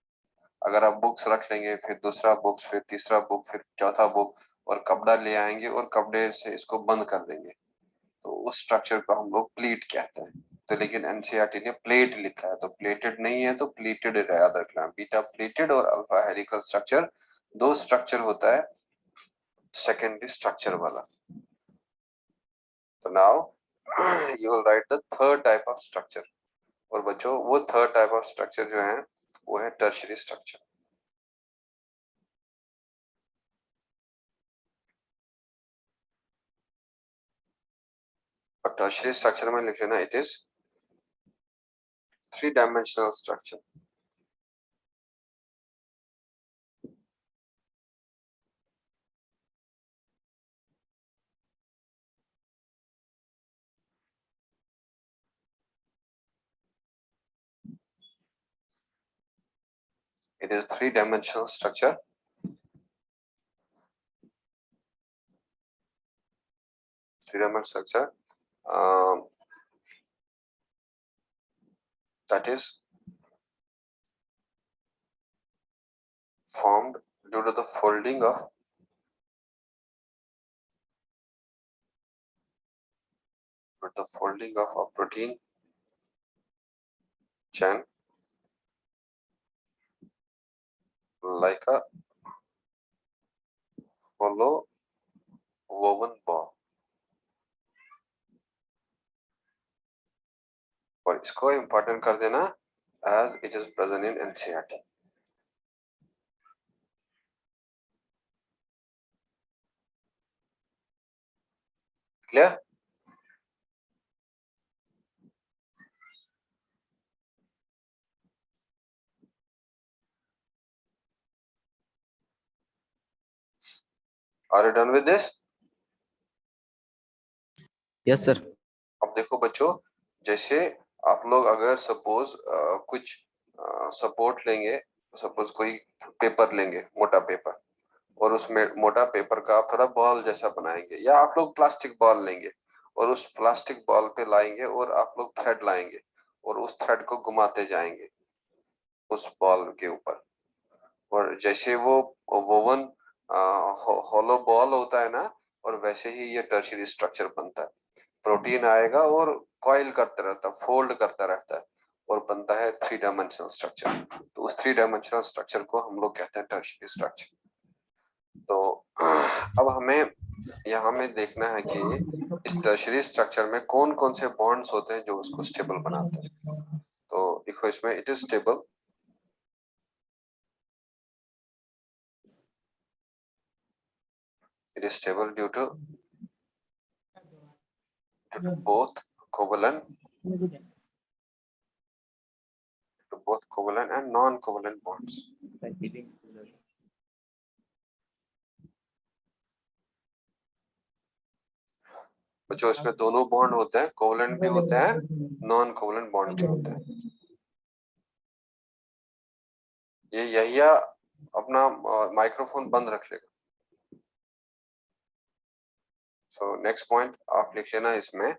अगर आप बुक्स रख लेंगे, फिर दूसरा बुक्स, फिर तीसरा बुक, फिर चौथा बुक, और कपड़ा ले आएंगे और कपड़े से इसको बंद कर देंगे, तो उस स्ट्रक्चर को हम लोग प्लीट कहते हैं। तो लेकिन एनसीईआरटी ने प्लेट लिखा है, तो प्लेटेड नहीं है, तो प्लेटेड याद रखना। बीटा प्लेटेड और अल्फा हेलिकल स्ट्रक्चर, दो स्ट्रक्चर होता है सेकेंडरी स्ट्रक्चर वाला। तो now you will right the third type of structure. और बच्चों वो थर्ड टाइप ऑफ स्ट्रक्चर जो है वो है टर्शियरी स्ट्रक्चर। और टर्शियरी स्ट्रक्चर में लिख लेना, it is three-dimensional structure. It is three-dimensional structure. Three-dimensional structure that is formed due to the folding of a protein chain like a hollow woven ball. और इसको इम्पोर्टेंट कर देना as it is present in NCERT. Clear? Are you done with this? Yes, sir. अब देखो बच्चों, जैसे आप लोग अगर सपोज कुछ सपोर्ट लेंगे, सपोज कोई पेपर लेंगे, मोटा पेपर, और उसमें मोटा पेपर का आप थोड़ा बॉल जैसा बनाएंगे, या आप लोग प्लास्टिक बॉल लेंगे और उस प्लास्टिक बॉल पे लाएंगे, और आप लोग थ्रेड लाएंगे और उस थ्रेड को घुमाते जाएंगे उस बॉल के ऊपर, और जैसे वो वोवन हॉलो बॉल होता है ना, और वैसे ही ये टर्शियरी स्ट्रक्चर बनता है। प्रोटीन आएगा और कॉइल करता रहता है, फोल्ड करता रहता है, और बनता है 3 डायमेंशनल स्ट्रक्चर। तो उस 3 डायमेंशनल स्ट्रक्चर को हम लोग कहते हैं टर्शियरी स्ट्रक्चर। तो अब हमें यहाँ में देखना है कि इस टर्शियरी स्ट्रक्चर में कौन कौन से बॉन्ड्स होते हैं जो उसको स्टेबल बनाते हैं। तो देखो इसमें it is stable, it is stable due to both covalent and non-covalent bonds. जो इसमें दोनों बॉन्ड होते हैं, कोवलेंट भी होते हैं, नॉन कोवलेंट बॉन्ड भी होते हैं। ये यही अपना माइक्रोफोन बंद रख लेगा। सो नेक्स्ट पॉइंट आप लिख लेना इसमें,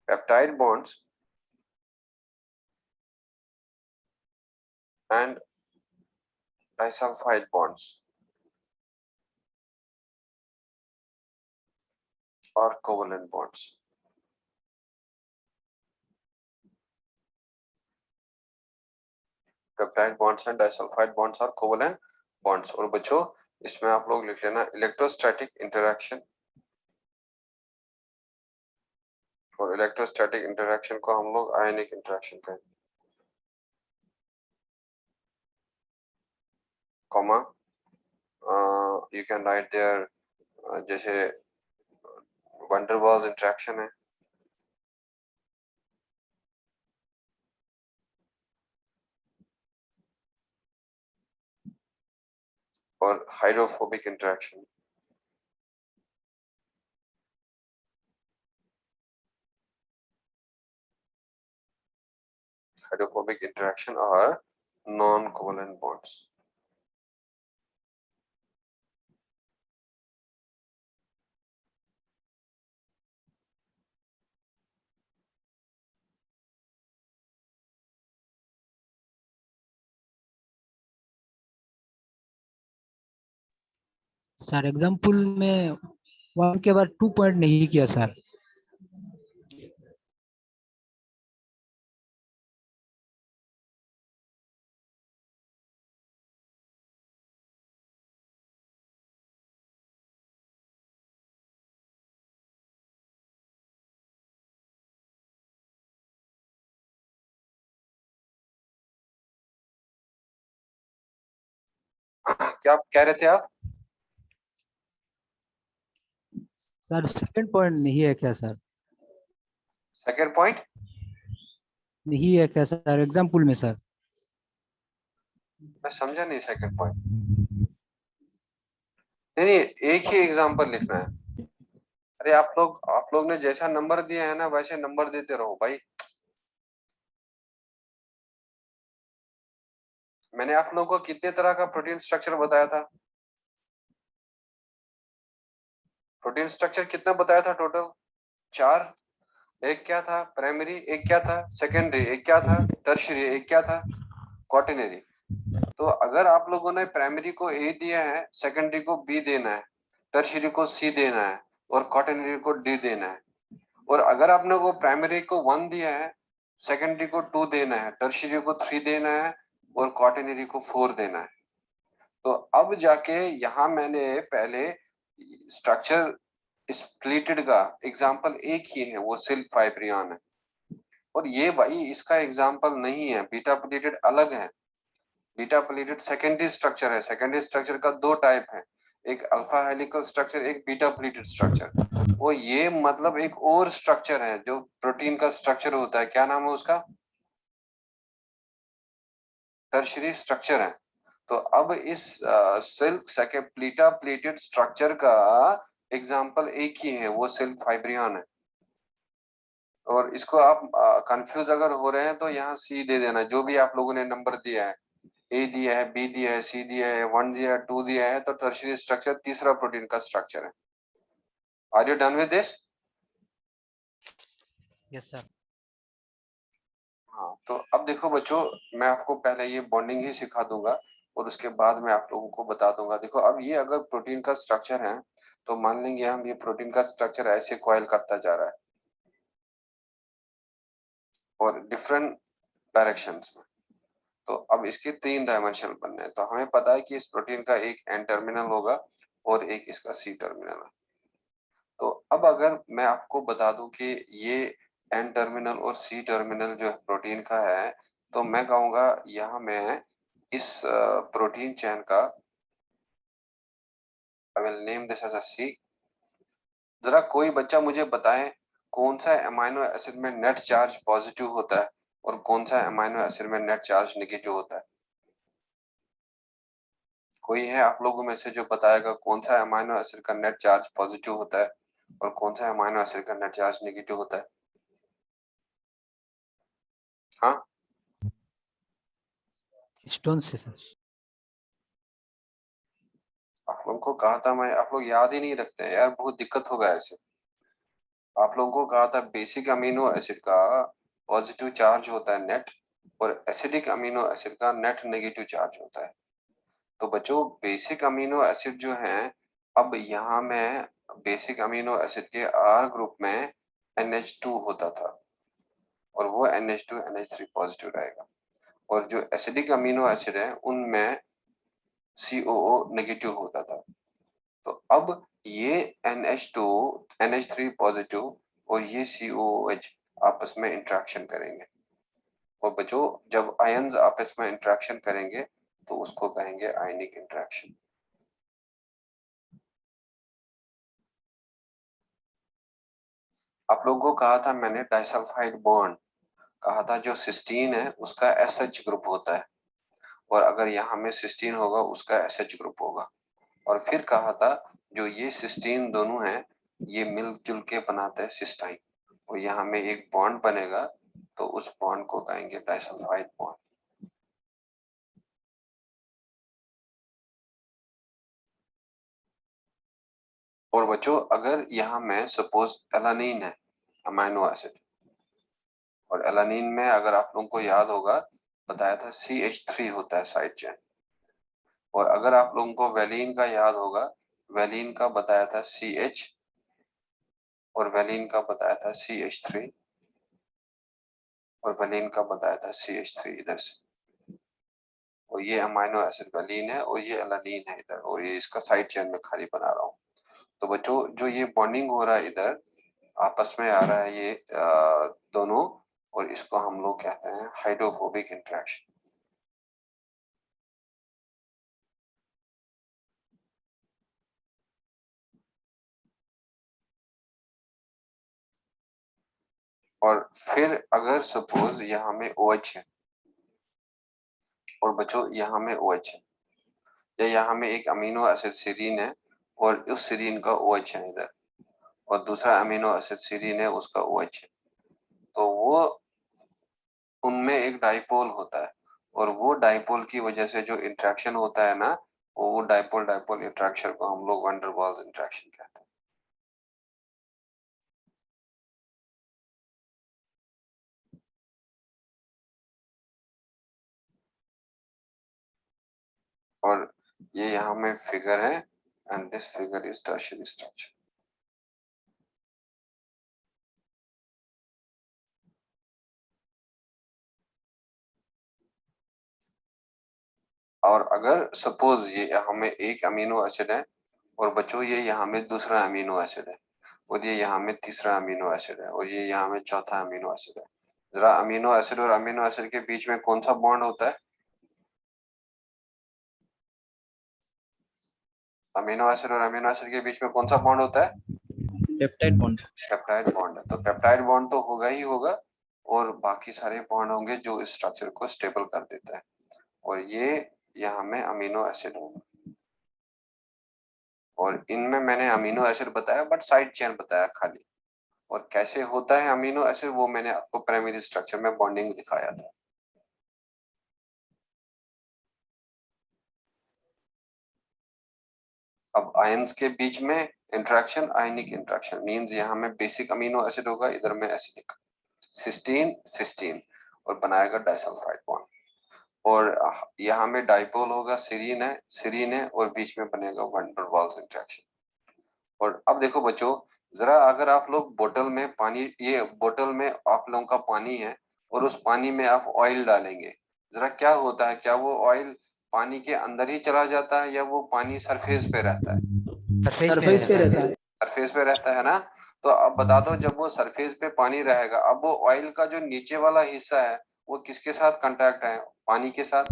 peptide bonds and disulphide bonds और covalent bonds. Peptide bonds and disulphide bonds और कोवलेंट बॉन्ड्स। और बच्चों इसमें आप लोग लिख लेना इलेक्ट्रोस्टैटिक इंटरैक्शन, और इलेक्ट्रोस्टैटिक इंटरैक्शन को हम लोग आयनिक इंटरैक्शन कहेंगे, comma you can write there जैसे वैन डर वाल्स इंटरैक्शन है, और hydrophobic interaction. Hydrophobic interaction are non-covalent bonds. Sir example में 1 के बाद 2 पॉइंट नहीं किया सर। क्या आप कह रहे थे आप? सर सेकंड पॉइंट नहीं है क्या सर? सेकंड पॉइंट नहीं है क्या सर एग्जाम्पल में सर? मैं समझा नहीं। सेकंड पॉइंट नहीं, एक ही एग्जांपल लिखना है। अरे आप लोग ने जैसा नंबर दिया है ना वैसे नंबर देते रहो भाई। मैंने आप लोगों को कितने तरह का प्रोटीन स्ट्रक्चर बताया था? प्रोटीन स्ट्रक्चर कितना बताया था टोटल? 4। एक क्या था प्राइमरी, एक क्या था सेकेंडरी, एक क्या था टर्शियरी, एक क्या था क्वाटरनरी। तो अगर आप लोगों ने प्राइमरी को ए दिया है, सेकेंडरी को बी देना है, टर्शियरी को सी देना है और क्वाटरनरी को डी देना है। और अगर आपने को प्राइमरी को 1 दिया है, सेकेंडरी को 2 देना है, टर्शियरी को 3 देना है और क्वाटरनरी को 4 देना है। तो अब जाके यहाँ मैंने पहले स्ट्रक्चर स्प्लिटेड का एग्जांपल एक ही है, वो सिल्क फाइब्रियन है। और ये भाई इसका एग्जांपल नहीं है, बीटा प्लेटेड अलग है। बीटा प्लेटेड सेकेंडरी स्ट्रक्चर है। सेकेंडरी स्ट्रक्चर का 2 टाइप है, एक अल्फा हेलिकल स्ट्रक्चर, एक बीटा प्लेटेड स्ट्रक्चर। वो ये मतलब एक और स्ट्रक्चर है जो प्रोटीन का स्ट्रक्चर होता है, क्या नाम है उसका? टर्शियरी स्ट्रक्चर है। तो अब इस सिल्क बीटा प्लेटेड स्ट्रक्चर का एग्जांपल एक ही है, वो सिल्क फाइब्रियन है। और इसको आप कंफ्यूज अगर हो रहे हैं तो यहाँ सी दे देना, जो भी आप लोगों ने नंबर दिया है, ए दिया है, बी दिया है, सी दिया है, 1 दिया है, 2 दिया है, तो टर्शियरी स्ट्रक्चर तीसरा प्रोटीन का स्ट्रक्चर है। Are you done with this? Yes sir. हाँ, तो अब देखो बच्चों, मैं आपको पहले ये बॉन्डिंग ही सिखा दूंगा और उसके बाद मैं आप लोगों को बता दूंगा। देखो अब ये अगर प्रोटीन का स्ट्रक्चर है तो मान लेंगे हम ये प्रोटीन का स्ट्रक्चर ऐसे कॉइल करता जा रहा है और डिफरेंट डायरेक्शंस में। तो अब इसके 3 डायमेंशन बनने हैं। तो हमें पता है कि इस प्रोटीन का एक एन टर्मिनल होगा और एक इसका सी टर्मिनल है। तो अब अगर मैं आपको बता दूं कि ये एन टर्मिनल और सी टर्मिनल जो है प्रोटीन का है, तो मैं कहूंगा यहाँ मैं इस प्रोटीन चेन का I will name this as a C. जरा कोई बच्चा मुझे बताएं कौन सा अमाइनो एसिड में नेट चार्ज पॉजिटिव होता है और कौन सा अमाइनो एसिड में नेट चार्ज नेगेटिव होता है। कोई है आप लोगों में से जो बताएगा कौन सा अमाइनो एसिड का नेट चार्ज पॉजिटिव होता है और कौन सा अमाइनो एसिड का नेट चार्ज नेगेटिव होता है? हाँ, स्टोन से सर। आप लोगों को कहा था मैं, आप लोग याद ही नहीं रखते हैं यार, बहुत दिक्कत होगा ऐसे। आप लोगों को कहा था बेसिक अमीनो एसिड का पॉजिटिव चार्ज होता है नेट और एसिडिक अमीनो एसिड का नेट नेगेटिव चार्ज होता है। तो बच्चों बेसिक अमीनो एसिड जो हैं, अब यहाँ में बेसिक अमीनो एसिड के आर ग्रुप में NH2 होता था और वो NH2 NH3 पॉजिटिव रहेगा और जो एसिडिक अमीनो एसिड है उनमें COO नेगेटिव होता था। तो अब ये NH2 NH3 पॉजिटिव और ये COOH आपस में इंटरेक्शन करेंगे और बच्चों जब आयंस आपस में इंटरेक्शन करेंगे तो उसको कहेंगे आयनिक इंटरेक्शन। आप लोगों को कहा था मैंने डाइसल्फाइड बॉन्ड, कहा था जो सिस्टीन है उसका SH ग्रुप होता है और अगर यहाँ में सिस्टीन होगा उसका SH ग्रुप होगा। और फिर कहा था जो ये सिस्टीन दोनों हैं ये मिलजुल के बनाते हैं सिस्टाइन और यहाँ में एक बॉन्ड बनेगा तो उस बॉन्ड को कहेंगे डाइसल्फाइड बॉन्ड। और बच्चों अगर यहाँ में सपोज एलानीन है अमाइनो एसिड और एलानीन में अगर आप लोगों को याद होगा बताया था CH3 होता है साइड चेन और अगर आप लोगों को वेलिन का याद होगा वेलिन का बताया था CH और वेलिन का बताया था CH3 और वेलिन का बताया था CH3 इधर से और ये अमाइनो एसिड वेलिन है और ये एलानीन है इधर और ये इसका साइड चेन में खाली बना रहा हूँ। तो बच्चों जो ये बॉन्डिंग हो रहा है इधर आपस में आ रहा है ये दोनों और इसको हम लोग कहते हैं हाइड्रोफोबिक इंटरेक्शन। और फिर अगर सपोज यहाँ में OH है और बच्चों यहाँ में OH है या यहाँ में एक अमीनो एसिड सीरीन है और उस सीरीन का OH है इधर और दूसरा अमीनो एसिड सीरीन है उसका OH है, तो वो उनमें एक डाइपोल होता है और वो डाइपोल की वजह से जो इंटरेक्शन होता है ना वो डाइपोल डाइपोल इंटरेक्शन को हम लोग वंडर वॉल्स इंटरेक्शन कहते हैं। और ये यहाँ में फिगर है and this figure is tertiary structure. और अगर सपोज ये यहाँ में एक अमीनो एसिड है और बच्चों ये यहाँ में दूसरा अमीनो एसिड है और ये यहाँ में तीसरा अमीनो एसिड है और ये यहाँ में चौथा अमीनो एसिड है, जरा अमीनो एसिड और अमीनो एसिड के बीच में कौन सा बॉन्ड होता है? अमीनो एसिड और अमीनो एसिड के बीच में कौन सा बॉन्ड होता है? Peptide bond. पेप्टाइड बॉन्ड है। तो पेप्टाइड बॉन्ड तो होगा ही होगा और बाकी सारे बॉन्ड होंगे जो इस स्ट्रक्चर को स्टेबल कर देता है और ये यहाँ में अमीनो एसिड होगा और इनमें मैंने अमीनो एसिड बताया बट साइड चेन बताया खाली। और कैसे होता है अमीनो एसिड वो मैंने आपको प्राइमरी स्ट्रक्चर में बॉन्डिंग दिखाया था। अब आयंस के बीच में इंटरेक्शन आयनिक इंटरेक्शन मींस यहाँ में बेसिक अमीनो एसिड होगा इधर में एसिडिक सिस्टीन सिस्टीन और बनाएगा डाइसल्फाइड बॉन्ड और यहाँ में डाइपोल होगा सीरीन है और बीच में बनेगा वन डर वाल्स इंटरेक्शन। और अब देखो बच्चों जरा अगर आप लोग बोतल में पानी, ये बोतल में आप लोगों का पानी है और उस पानी में आप ऑयल डालेंगे, जरा क्या होता है, क्या वो ऑयल पानी के अंदर ही चला जाता है या वो पानी सरफेस पे रहता है? सरफेस पे रहता है। सरफेस पे रहता है ना। तो अब बता दो, जब वो सरफेस पे पानी रहेगा, अब वो ऑयल का जो नीचे वाला हिस्सा है वो किसके साथ कांटेक्ट है? पानी के साथ।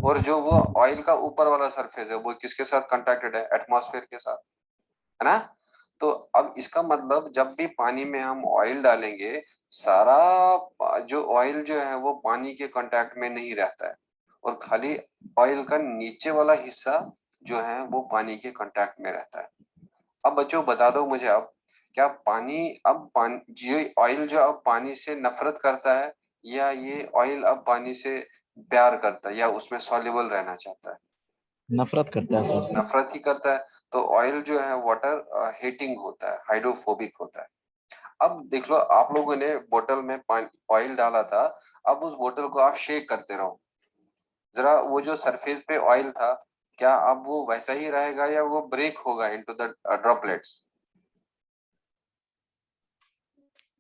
और जो वो ऑयल का ऊपर वाला सरफेस है वो किसके साथ कांटेक्टेड है? एटमॉस्फेयर के साथ, है ना। तो अब इसका मतलब जब भी पानी में हम ऑयल डालेंगे, सारा जो ऑयल जो है वो पानी के कांटेक्ट में नहीं रहता है, और खाली ऑयल का नीचे वाला हिस्सा जो है वो पानी के कांटेक्ट में रहता है। अब बच्चों बता दो मुझे, अब क्या पानी, अब पानी, ये ऑयल जो अब पानी से नफरत करता है, या ये ऑयल अब पानी से प्यार करता है, या उसमें सॉल्युबल रहना चाहता है? नफरत करता है सर। नफरत ही करता है। तो ऑयल जो है वाटर हीटिंग होता है, हाइड्रोफोबिक होता है। अब देख लो, आप लोगों ने बोतल में ऑयल डाला था, अब उस बोतल को आप शेक करते रहो, जरा वो जो सरफेस पे ऑयल था, क्या अब वो वैसा ही रहेगा या वो ब्रेक होगा इनटू द ड्रॉपलेट्स?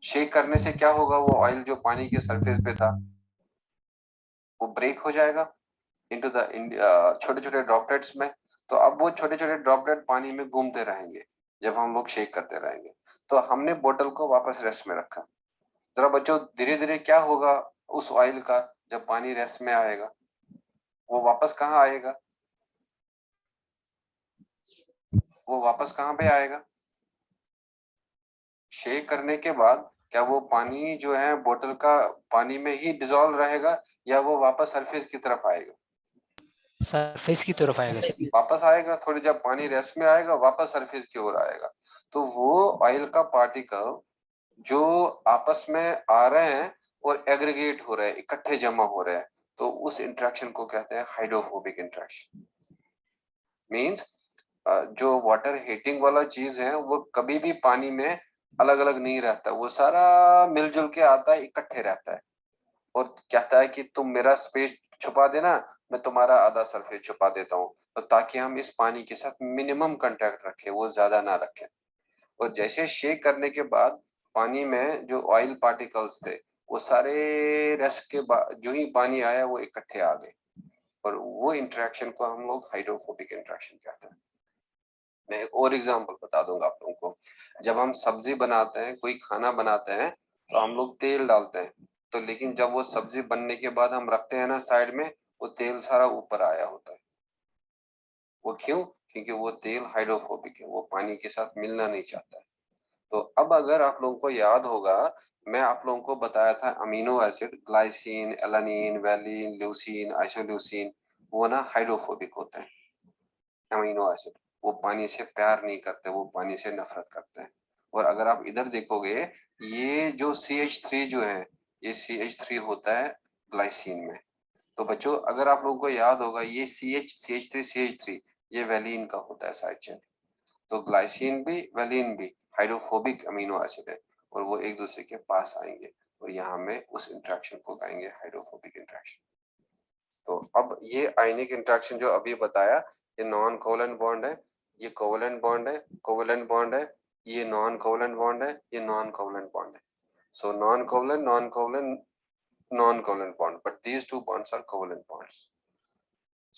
शेक करने से क्या होगा, वो ऑयल जो पानी के सरफेस पे था वो ब्रेक हो जाएगा इनटू द छोटे छोटे ड्रॉपलेट्स में। तो अब वो छोटे छोटे ड्रॉपलेट पानी में घूमते रहेंगे जब हम लोग शेक करते रहेंगे। तो हमने बोतल को वापस रेस्ट में रखा। जरा बच्चों धीरे धीरे क्या होगा उस ऑयल का, जब पानी रेस्ट में आएगा वो वापस कहाँ आएगा? वो वापस कहाँ पे आएगा? शेक करने के बाद क्या वो पानी जो है बोतल का पानी में ही डिजोल्व रहेगा, या वो वापस सरफेस की तरफ आएगा? सरफेस की तरफ आएगा सर। वापस आएगा, थोड़ी जब पानी रेस्ट में आएगा वापस सरफेस की ओर आएगा। तो वो ऑयल का पार्टिकल जो आपस में आ रहे हैं और एग्रीगेट हो रहे हैं, इकट्ठे जमा हो रहे हैं, तो उस इंटरेक्शन को कहते हैं हाइड्रोफोबिक इंटरेक्शन। मींस जो वाटर हीटिंग वाला चीज है वो कभी भी पानी में अलग अलग नहीं रहता, वो सारा मिलजुल के आता है, इकट्ठे रहता है, और कहता है कि तुम मेरा स्पेस छुपा देना, मैं तुम्हारा आधा सरफेस छुपा देता हूँ, तो ताकि हम इस पानी के साथ मिनिमम कांटेक्ट रखें, वो ज्यादा ना रखें। और जैसे शेक करने के बाद पानी में जो ऑयल पार्टिकल्स थे वो सारे रेस्ट के बाद जो ही पानी आया वो इकट्ठे आ गए, और वो इंटरेक्शन को हम लोग हाइड्रोफोबिक इंटरेक्शन कहते हैं। मैं एक और एग्जांपल बता दूंगा आप लोगों को। जब हम सब्जी बनाते हैं, कोई खाना बनाते हैं, तो हम लोग तेल डालते हैं, तो लेकिन जब वो सब्जी बनने के बाद हम रखते हैं ना साइड में, वो तेल सारा ऊपर आया होता है। वो क्यों? क्योंकि वो तेल हाइड्रोफोबिक है, वो पानी के साथ मिलना नहीं चाहता है। तो अब अगर आप लोगों को याद होगा, मैं आप लोगों को बताया था amino acid, glycine, alanine, valine, leucine, isoleucine, वो ना हाइड्रोफोबिक होते हैं। अमीनो एसिड वो पानी से प्यार नहीं करते, वो पानी से नफरत करते हैं। और अगर आप इधर देखोगे, ये जो CH3 जो है, ये CH3 होता है ग्लाइसिन में। तो बच्चों अगर आप लोगों को याद होगा, ये CH3 ये वैलिन का होता है साइड चेन। तो ग्लाइसिन भी वैलिन भी हाइड्रोफोबिक अमीनो एसिड है, और वो एक दूसरे के पास आएंगे, और यहाँ में उस इंटरेक्शन को कहेंगे हाइड्रोफोबिक इंटरेक्शन। तो अब ये आयनिक इंटरेक्शन जो अभी बताया, ये नॉन कोवेलेंट बॉन्ड है, ये कोवेलेंट बॉन्ड है, कोवेलेंट बॉन्ड है, ये नॉन कोवेलेंट बॉन्ड है, ये नॉन कोवेलेंट बॉन्ड है। So non covalent, non covalent, non covalent bond, but these two bonds are covalent bonds.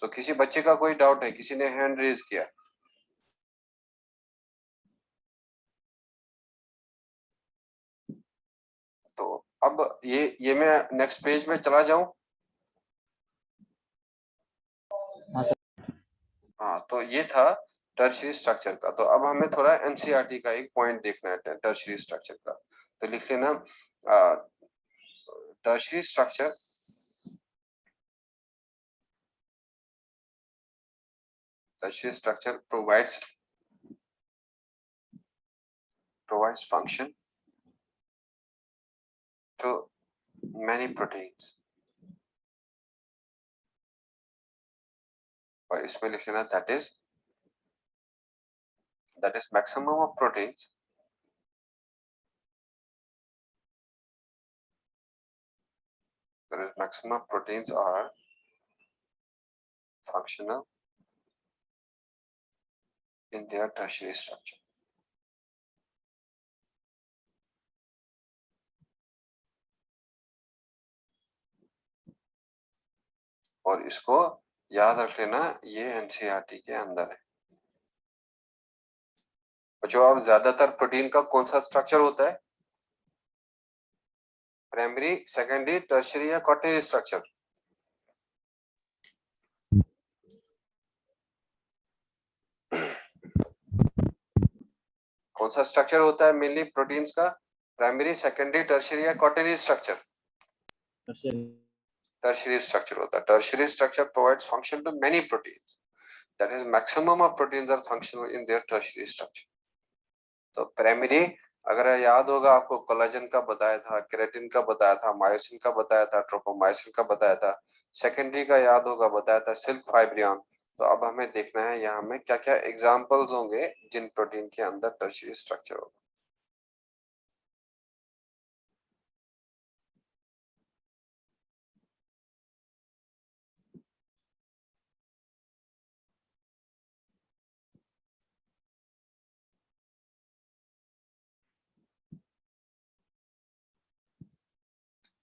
So किसी बच्चे का कोई डाउट है? किसी ने हैंड रेज किया? तो अब ये मैं नेक्स्ट पेज में चला जाऊं? हाँ सर। हाँ, तो ये था टर्शियरी स्ट्रक्चर का। तो अब हमें थोड़ा एनसीईआरटी का एक पॉइंट देखना है टर्शियरी स्ट्रक्चर का। तो लिख लेना tertiary structure, tertiary structure provides function to many proteins। और इसमें लिख लेना that is maximum of proteins are functional in their tertiary structure। और इसको याद रख लेना, ये एनसीईआरटी के अंदर है। बच्चों अब ज्यादातर प्रोटीन का कौन सा स्ट्रक्चर होता है? प्राइमरी, सेकेंडरी, टर्शियरी या क्वाटरनरी स्ट्रक्चर? कौन सा स्ट्रक्चर होता है मेनली प्रोटीन्स का? प्राइमरी, सेकेंडरी, टर्शियरी या क्वाटरनरी स्ट्रक्चर? टर्शियरी स्ट्रक्चर होता है। Tertiary structure provides function to many proteins, that is maximum of proteins are functional in their tertiary structure. तो प्राइमरी, अगर याद होगा आपको कोलेजन का बताया था, केराटिन का बताया था, मायोसिन का बताया था, ट्रोपोमायोसिन का बताया था। सेकेंडरी का याद होगा बताया था सिल्क फाइब्रियन। तो अब हमें देखना है यहाँ में क्या क्या एग्जाम्पल्स होंगे जिन प्रोटीन के अंदर टर्शियरी स्ट्रक्चर होगा।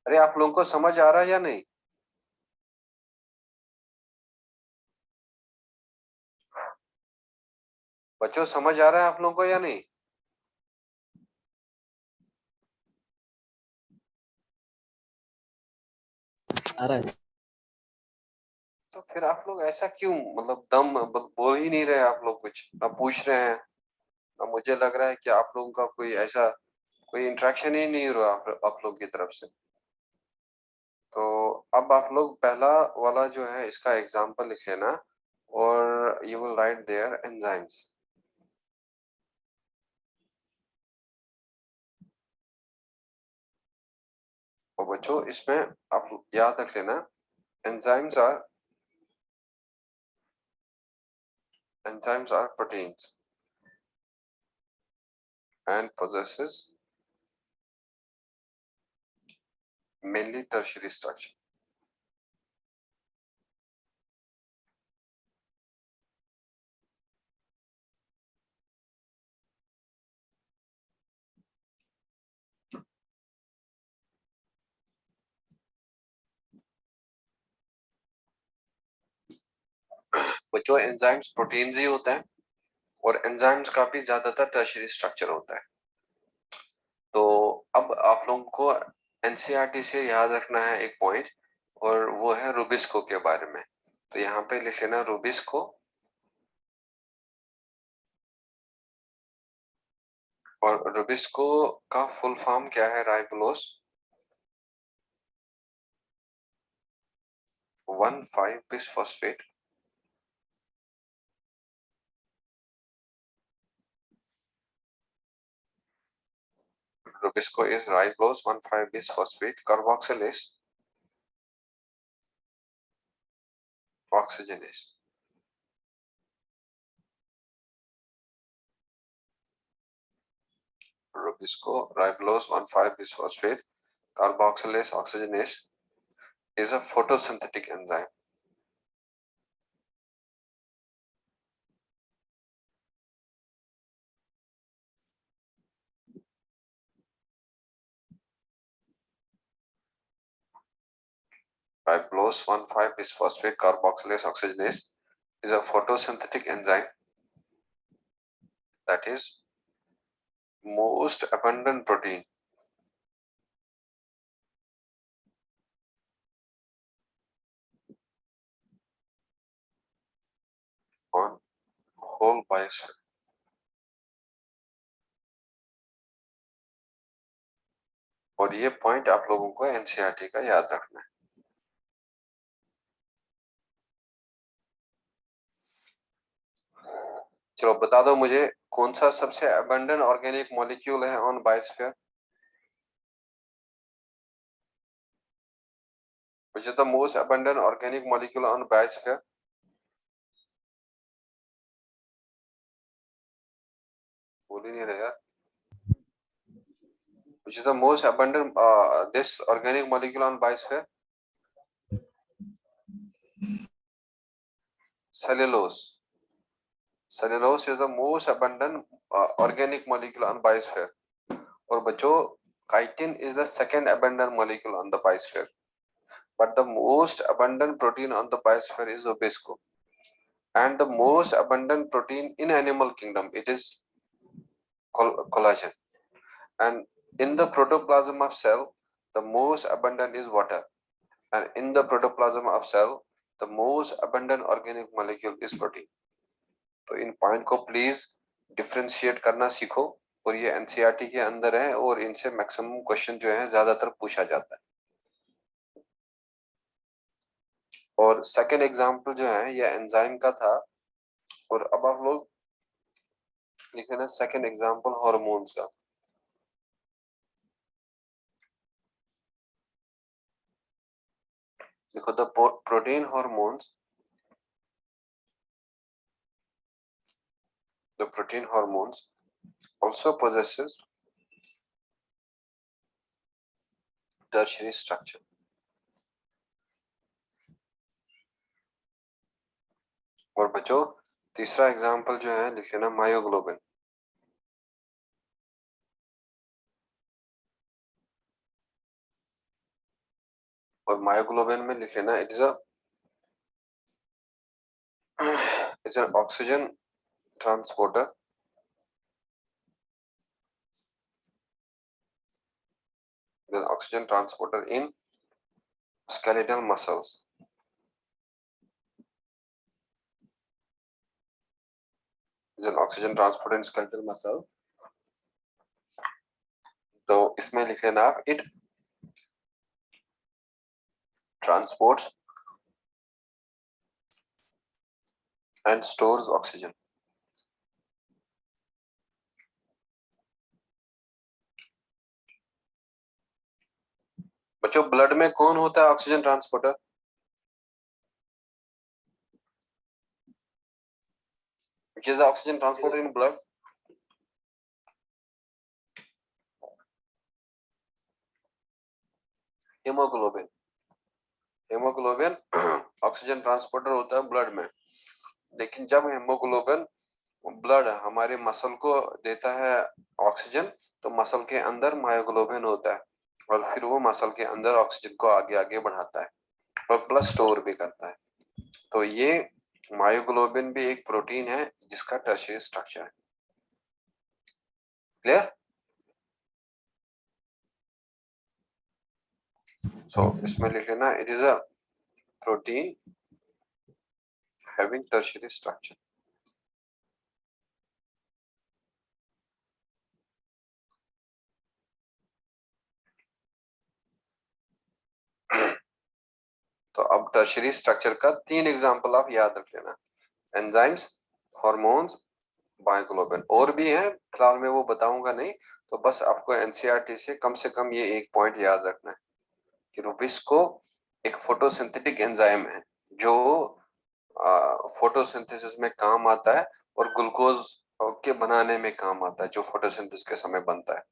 अरे आप लोगों को समझ आ रहा है या नहीं? बच्चों समझ आ रहा है आप लोगों को या नहीं? आ रहा है। तो फिर आप लोग ऐसा क्यों, मतलब दम बोल ही नहीं रहे आप लोग, कुछ ना पूछ रहे हैं ना। मुझे लग रहा है कि आप लोगों का कोई ऐसा कोई इंटरेक्शन ही नहीं हो रहा आप लोग की तरफ से। तो अब आप लोग पहला वाला जो है इसका एग्जांपल लिख लेना और you will write there enzymes. और बच्चों इसमें आप याद रख लेना, enzymes are proteins and possesses mainly tertiary structure. बच्चों एंजाइम्स प्रोटीन्स ही होता है और एंजाइम्स का भी ज्यादातर टर्शियरी स्ट्रक्चर होता है। तो अब आप लोगों को एनसीईआरटी से याद रखना है एक पॉइंट, और वो है रूबिस्को के बारे में। तो यहाँ पे लिख लेना रूबिस्को, और रूबिस्को का फुल फॉर्म क्या है? Ribulose 1,5-बिसफॉस्फेट। Rubisco is ribose 1,5-bisphosphate carboxylase oxygenase. Rubisco ribose 1,5-bisphosphate carboxylase oxygenase is a photosynthetic enzyme. Ribose 1,5-bisphosphate carboxylase oxygenase is a photosynthetic enzyme that is most abundant protein on whole biosphere. और ये point आप लोगों को NCERT का याद रखना है। चलो बता दो मुझे, कौन सा सबसे अबंडेंट ऑर्गेनिक मॉलिक्यूल है on biosphere? Which is the most abundant organic molecule on biosphere? बोल ही नहीं रहे यार। Which is the most abundant this organic molecule on biosphere? Cellulose. Cellulose is the most abundant organic molecule on biosphere. और बच्चों chitin is the second abundant molecule on the biosphere. but the most abundant protein on the biosphere is obesco, and the most abundant protein in animal kingdom, it is collagen. And in the protoplasm of cell, the most abundant is water, and in the protoplasm of cell, the most abundant organic molecule is protein. तो इन point को please differentiate करना सीखो, और ये NCERT के अंदर है और इनसे मैक्सिमम क्वेश्चन जो है ज्यादातर पूछा जाता है। और सेकंड एग्जांपल जो है ये एंजाइम का था, और अब आप लोग लिखे ना सेकंड एग्जांपल हार्मोन्स का। देखो the protein hormones, the protein hormones also possesses tertiary structure. और बच्चों तीसरा एग्जांपल जो है लिख लेना मायोग्लोबिन। और मायोग्लोबिन में लिख लेना it is an oxygen transporter in skeletal muscles. Is an oxygen transporter in skeletal muscle. तो इसमें लिख लेना आप it transports and stores oxygen. बच्चों ब्लड में कौन होता है oxygen transporter? Which is the oxygen transporter in blood? Haemoglobin. Haemoglobin oxygen transporter होता है ब्लड में, लेकिन जब हेमोग्लोबिन ब्लड हमारे मसल को देता है ऑक्सीजन, तो मसल के अंदर मायोग्लोबिन होता है, और फिर वो मसल के अंदर ऑक्सीजन को आगे आगे बढ़ाता है और प्लस स्टोर भी करता है। तो ये मायोग्लोबिन भी एक प्रोटीन है जिसका टर्शियरी स्ट्रक्चर है। क्लियर? सो इसमें लिख लेना it is a protein having tertiary structure. तो अब टर्शियरी स्ट्रक्चर का 3 एग्जांपल आप याद रख लेना, एंजाइम्स, हार्मोन्स, मायोग्लोबिन। और भी है, फिलहाल मैं वो बताऊंगा नहीं, तो बस आपको एनसीईआरटी से कम ये एक पॉइंट याद रखना है कि रुबिस्को एक फोटोसिंथेटिक एंजाइम है जो फोटोसिंथेसिस में काम आता है और ग्लूकोज के बनाने में काम आता है जो फोटोसिंथेसिस के समय बनता है।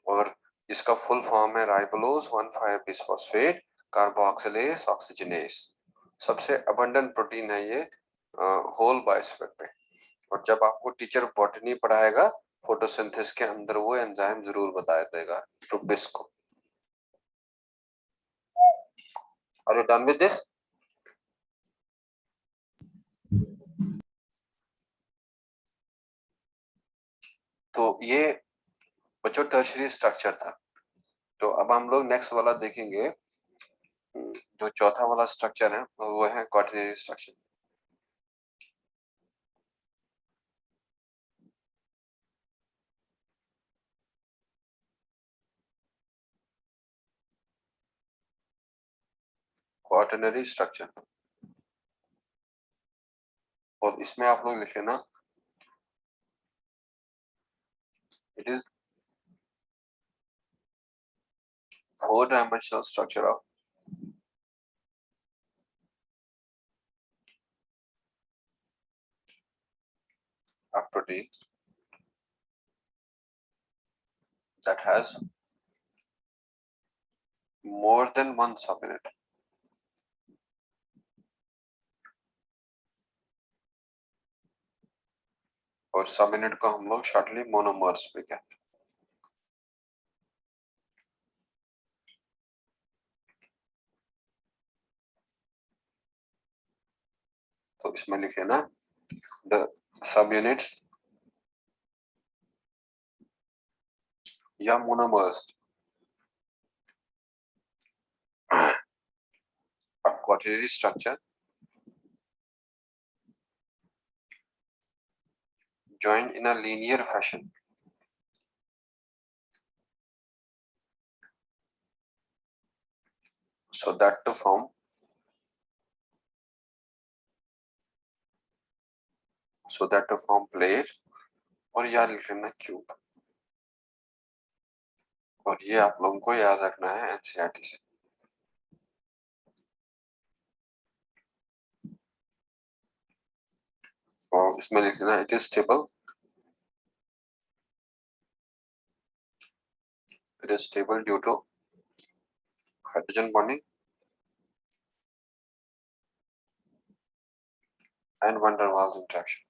और इसका फुल फॉर्म है राइबोलोज 1,5-बिसफॉस्फेट कार्बोक्सिलेज ऑक्सीजनेस। सबसे अबंडेंट प्रोटीन है ये होल बायोस्फीयर पे। और जब आपको टीचर बॉटनी पढ़ाएगा फोटोसिंथेसिस के अंदर वो एंजाइम जरूर बता देगा rubisco. Are you done with this? तो ये बच्चों टर्शियरी स्ट्रक्चर था। तो अब हम लोग नेक्स्ट वाला देखेंगे, जो चौथा वाला स्ट्रक्चर है वो है क्वाटरनरी स्ट्रक्चर। क्वाटरनरी स्ट्रक्चर, और इसमें आप लोग लिख लेना it is 4-dimensional structure of a protein that has more than one subunit. और सबयूनिट को हम लोग शॉर्टली मोनोमर्स भी कहते हैं। इसमें लिख लेना द सब यूनिट्स या monomers of quaternary structure joined in a linear fashion so that to form plate और यहाँ लिख लेना क्यूब। और ये आप लोगों को याद रखना है एनसीईआरटी से। और इसमें लिख लेना it is stable due to hydrogen bonding and van der Waals interaction.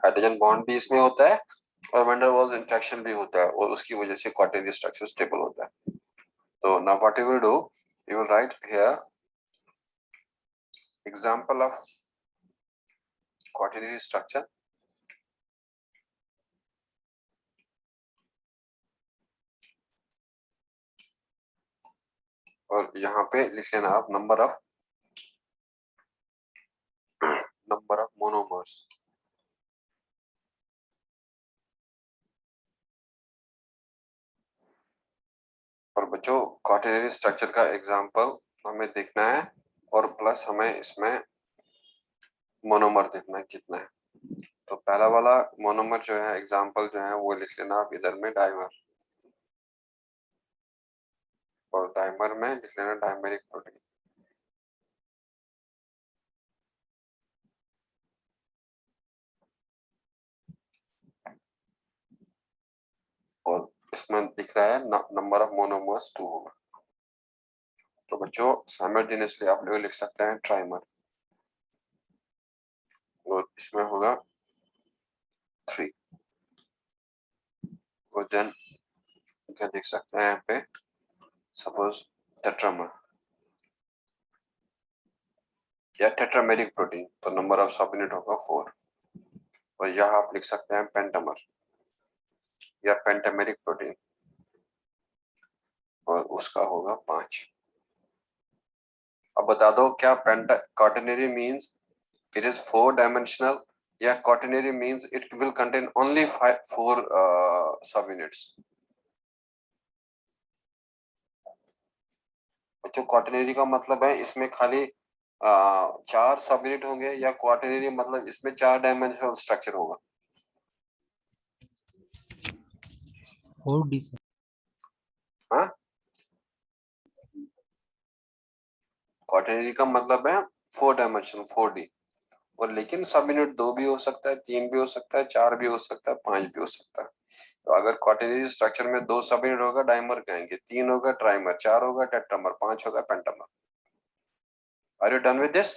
Hydrogen bond भी इसमें होता है और van der Waals इंटरेक्शन भी होता है और उसकी वजह से क्वार्टरनरी स्ट्रक्चर स्टेबल होता है। तो now what you will do, you will write here example of quaternary structure और यहाँ पे लिख लेना आप नंबर ऑफ मोनोमर्स। और बच्चों क्वाटरनरी स्ट्रक्चर का एग्जांपल हमें देखना है और प्लस हमें इसमें मोनोमर देखना है कितना है। तो पहला वाला मोनोमर जो है एग्जांपल जो है वो लिख लेना आप इधर में डाइमर और डाइमर में लिख लेना डाइमेरिक प्रोटीन। और इसमें दिख रहा है नंबर ऑफ मोनोमर्स 2 होगा। तो बच्चों साइमल्टेनियसली आप लोग लिख सकते हैं ट्राइमर और इसमें होगा 3 और देन क्या देख सकते हैं यहाँ पे सपोज टेट्रामर या टेट्रामेरिक प्रोटीन तो नंबर ऑफ सब यूनिट होगा 4 और यहाँ आप लिख सकते हैं पेंटामर या पेंटामेरिक प्रोटीन और उसका होगा 5। अब बता दो क्या quaternary means it is 4 dimensional या quaternary means it will contain only 4 subunits। बच्चों quaternary का मतलब है इसमें खाली 4 सबयूनिट होंगे या क्वाटरनरी मतलब इसमें 4 डायमेंशनल स्ट्रक्चर होगा। 4D हाँ क्वाटरनरी का मतलब है 4 डायमेंशन 4D और लेकिन सब यूनिट 2 भी हो सकता है 3 भी हो सकता है 4 भी हो सकता है 5 भी हो सकता है। तो अगर क्वाटरनरी स्ट्रक्चर में 2 सब यूनिट होगा डाइमर कहेंगे, 3 होगा ट्राइमर, 4 होगा टेट्रामर, 5 होगा pentamer. Are you done with this?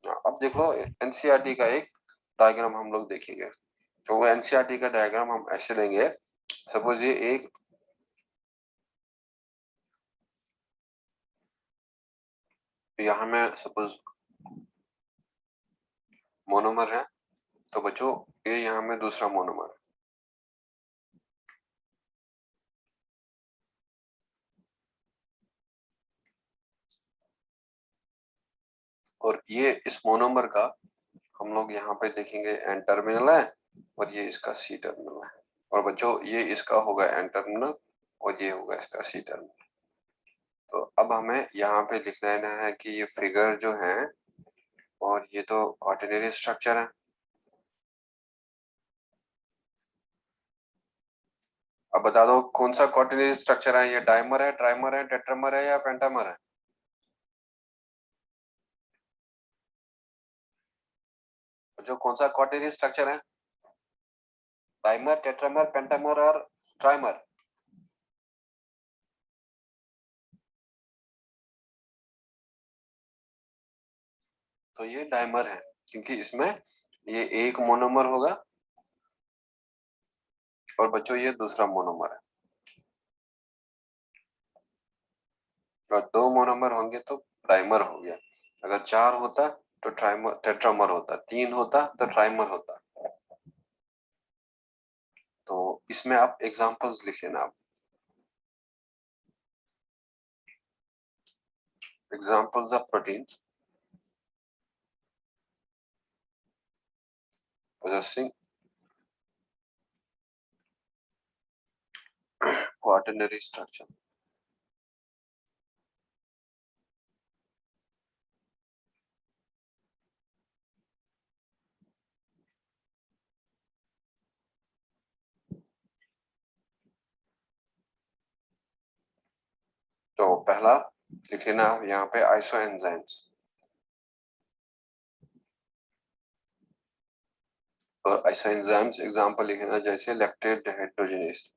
अब देख लो एनसीईआरटी का एक डायग्राम हम लोग देखेंगे। तो वो एनसीईआरटी का डायग्राम हम ऐसे लेंगे सपोज ये एक यहाँ में सपोज मोनोमर है तो बच्चों ये यहाँ में दूसरा मोनोमर और ये इस मोनोमर का हम लोग यहाँ पे देखेंगे एन टर्मिनल है और ये इसका सी टर्मिनल है और बच्चों ये इसका होगा एन टर्मिनल और ये होगा इसका सी टर्मिनल। तो अब हमें यहाँ पे लिख लेना है कि ये फिगर जो है और ये तो क्वाटरनरी स्ट्रक्चर है। अब बता दो कौन सा क्वाटरनरी स्ट्रक्चर है, ये डाइमर है, ट्राइमर है, टेट्रामर है या पेंटामर है? जो कौन सा क्वाटरनरी स्ट्रक्चर है, डाइमर, टेट्रामर, पेंटामर और ट्राइमर? तो ये डाइमर है क्योंकि इसमें ये एक मोनोमर होगा और बच्चों ये दूसरा मोनोमर है, और 2 मोनोमर होंगे तो डाइमर हो गया। अगर 4 होता तो ट्राइमर टेट्रामर होता, 3 होता तो ट्राइमर होता। तो इसमें आप एग्जांपल्स लिख लेना। आप examples of proteins possessing quaternary structure. तो पहला लिख लेना यहाँ पे आइसोएंजाइम्स, और आइसोएंजाइम्स एग्जांपल लिख लेना जैसे लैक्टेट डिहाइड्रोजिनेज।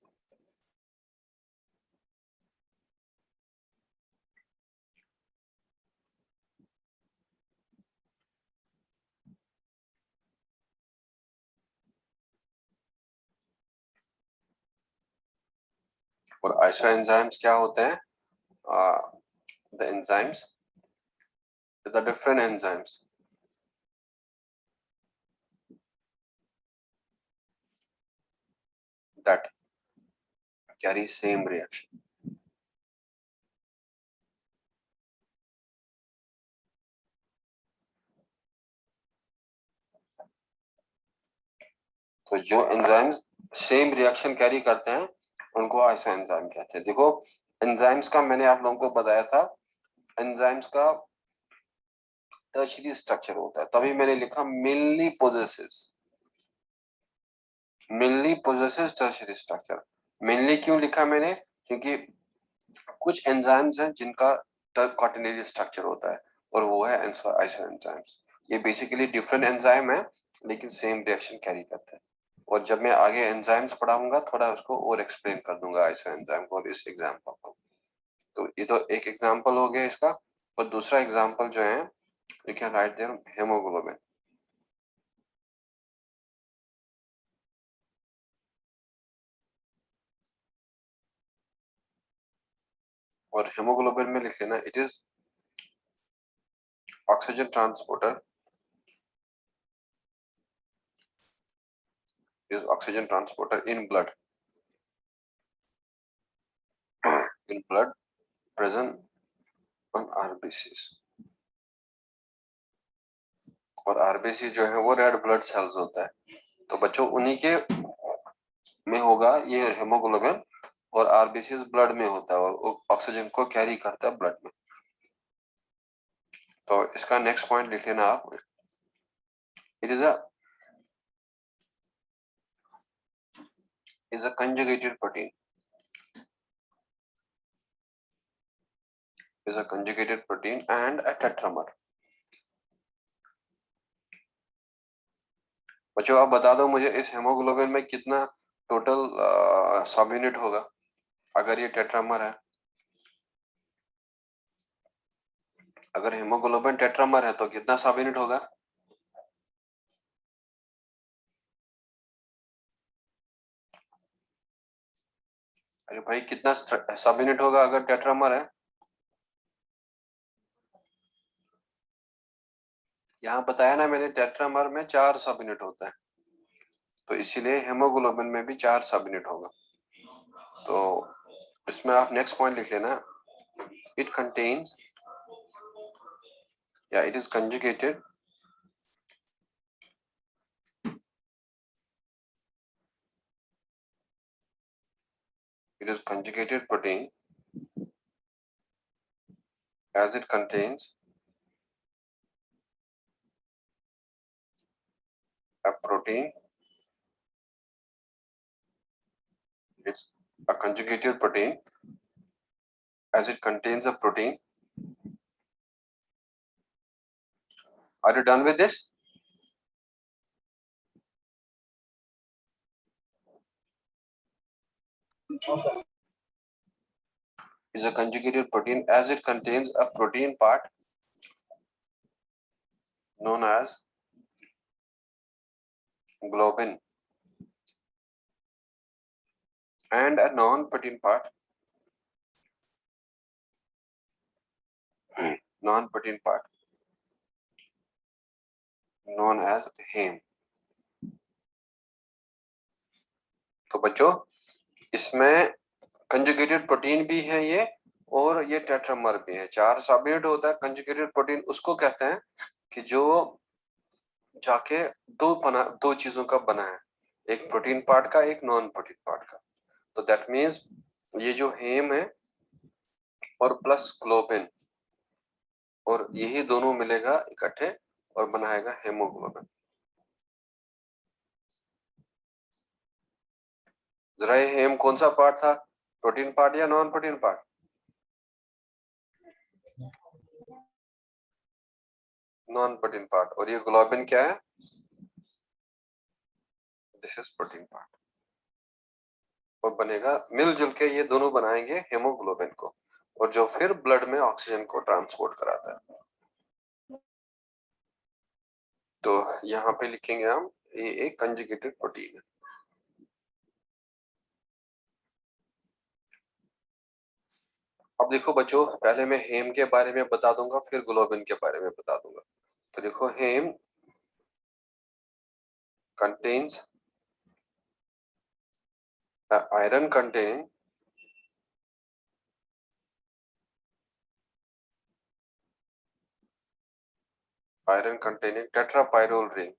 और आइसोएंजाइम्स क्या होते हैं? The enzymes, the different enzymes that carry same reaction. तो जो एंजाइम्स सेम रिएक्शन कैरी करते हैं उनको आइसोएंजाइम कहते हैं। देखो एंजाइम्स का मैंने आप लोगों को बताया था, एंजाइम्स का टर्शियरी स्ट्रक्चर होता है, तभी मैंने लिखा mainly possesses tertiary structure. Mainly क्यों लिखा मैंने? क्योंकि कुछ एंजाइम्स हैं जिनका क्वाटरनरी स्ट्रक्चर होता है और वो है आइसोएंजाइम्स। ये बेसिकली डिफरेंट एंजाइम है लेकिन सेम रिएक्शन कैरी करते हैं। और जब मैं आगे एंजाइम्स पढ़ाऊंगा थोड़ा उसको और एक्सप्लेन कर दूंगा आइसोएंजाइम को और इस एग्जांपल को। तो ये तो एक एग्जांपल हो गया इसका। और दूसरा एग्जांपल जो है you can write there haemoglobin. और हेमोग्लोबिन में लिख लेना it is oxygen transporter, is oxygen transporter in blood in blood present on RBCs। और आरबीसी जो है वो रेड ब्लड सेल्स होता है। तो बच्चों उन्हीं के में होगा ये हेमोग्लोबिन, और आरबीसी ब्लड में होता है और ऑक्सीजन को कैरी करता है ब्लड में। तो इसका नेक्स्ट पॉइंट लिख लेना आप, it is a conjugated protein, is a conjugated protein and a tetramer। बच्चों आप बता दो मुझे इस हेमोग्लोबिन में कितना टोटल सब यूनिट होगा अगर ये टेट्रामर है। अगर हेमोग्लोबिन टेट्रामर है तो कितना सब यूनिट होगा? अरे भाई कितना सब यूनिट होगा अगर टेट्रामर है? यहाँ बताया ना मैंने, टेट्रामर में 4 सब यूनिट होता है, तो इसीलिए हेमोग्लोबिन में भी 4 सब यूनिट होगा। तो इसमें आप नेक्स्ट पॉइंट लिख लेना, इट कंटेन्स या it is conjugated protein as it contains a protein, it's a conjugated protein as it contains a protein। Are you done with this? Is a conjugated protein as it contains a protein part known as globin, and a non-protein part non-protein part known as heme. तो बच्चों इसमें conjugated protein भी है ये, और ये tetramer भी है। 4 सबयूनिट होता है कंजुगेटेड प्रोटीन, उसको कहते हैं कि जो जाके दो चीजों का बना है, एक प्रोटीन पार्ट का, एक नॉन प्रोटीन पार्ट का। तो दैट मीन्स ये जो हेम है और प्लस ग्लोबिन, और यही दोनों मिलेगा इकट्ठे और बनाएगा हेमोग्लोबिन। जरा ये हेम कौन सा पार्ट था, प्रोटीन पार्ट या non protein part? Non protein part. और ये ग्लोबिन क्या है? This is protein part. और बनेगा मिलजुल के, ये दोनों बनाएंगे हेमोग्लोबिन को, और जो फिर ब्लड में ऑक्सीजन को ट्रांसपोर्ट कराता है। तो यहाँ पे लिखेंगे हम ये एक कंजुगेटेड प्रोटीन है। अब देखो बच्चों, पहले मैं हेम के बारे में बता दूंगा, फिर ग्लोबिन के बारे में बता दूंगा। तो देखो हेम contains iron containing tetrapyrrole ring.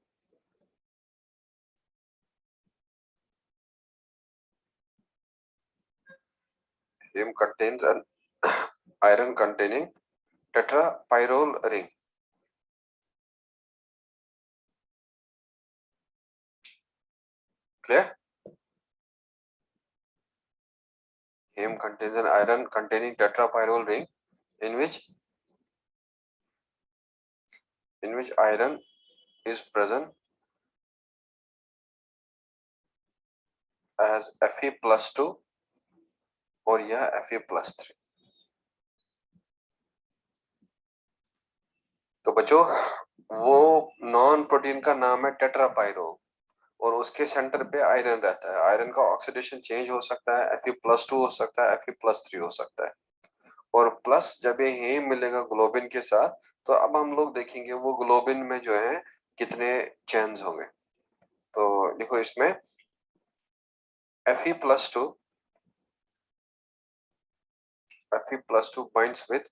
Heme contains an iron containing tetrapyrrole ring. Clear? Heme contains an iron containing tetrapyrrole ring in which iron is present as Fe+2 और यह Fe+3। तो बच्चों वो नॉन प्रोटीन का नाम है टेट्रापायरोल, और उसके सेंटर पे आयरन रहता है। आयरन का ऑक्सीडेशन चेंज हो सकता है, Fe+2 हो सकता है, Fe+3 हो सकता है। और प्लस जब ये हेम मिलेगा ग्लोबिन के साथ, तो अब हम लोग देखेंगे वो ग्लोबिन में जो है कितने चेन्स होंगे। तो देखो इसमें Fe+2 binds with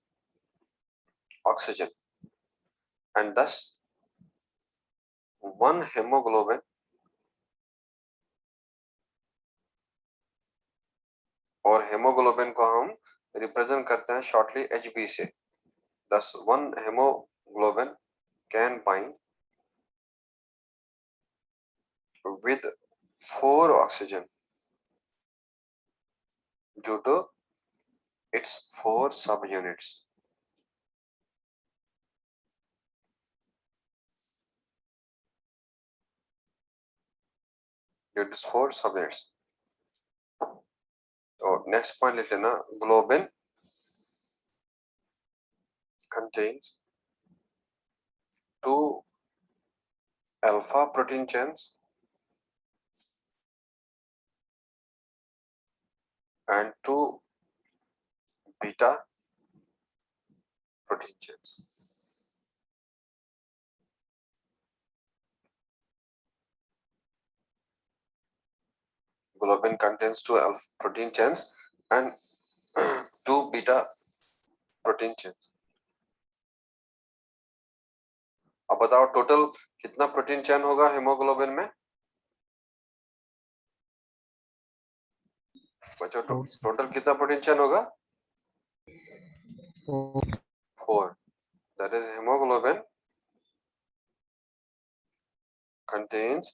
oxygen, and thus one hemoglobin और हेमोग्लोबिन को हम रिप्रेजेंट करते हैं शॉर्टली Hb से। thus one hemoglobin can bind with 4 oxygen due to its 4 subunits. Due to 4 subunits. और नेक्स्ट पॉइंट लिख लेना, globin contains 2 alpha protein chains and 2 beta protein chains. Globin contains 2 alpha protein chains and 2 beta protein chains. अब बताओ total कितना protein chain होगा haemoglobin में? बच्चों total कितना प्रोटीन चेन होगा? 4. That is hemoglobin contains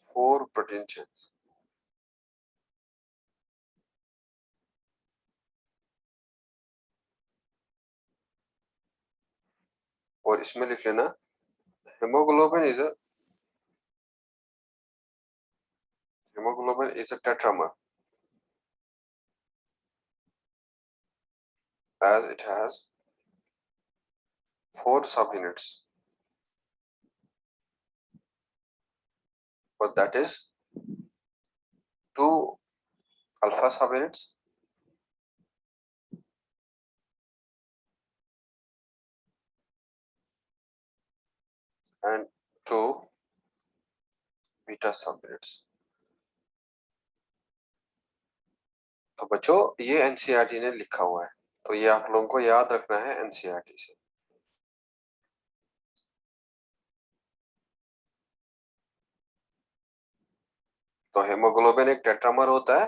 4 protein chains. और इसमें लिख लेना hemoglobin is a tetramer as it has 4 subunits. और that is 2 alpha subunits and 2 beta subunits। तो बच्चों ये एनसीईआरटी ने लिखा हुआ है, तो ये आप लोगों को याद रखना है एनसीईआरटी से। तो हेमोग्लोबिन एक टेट्रामर होता है,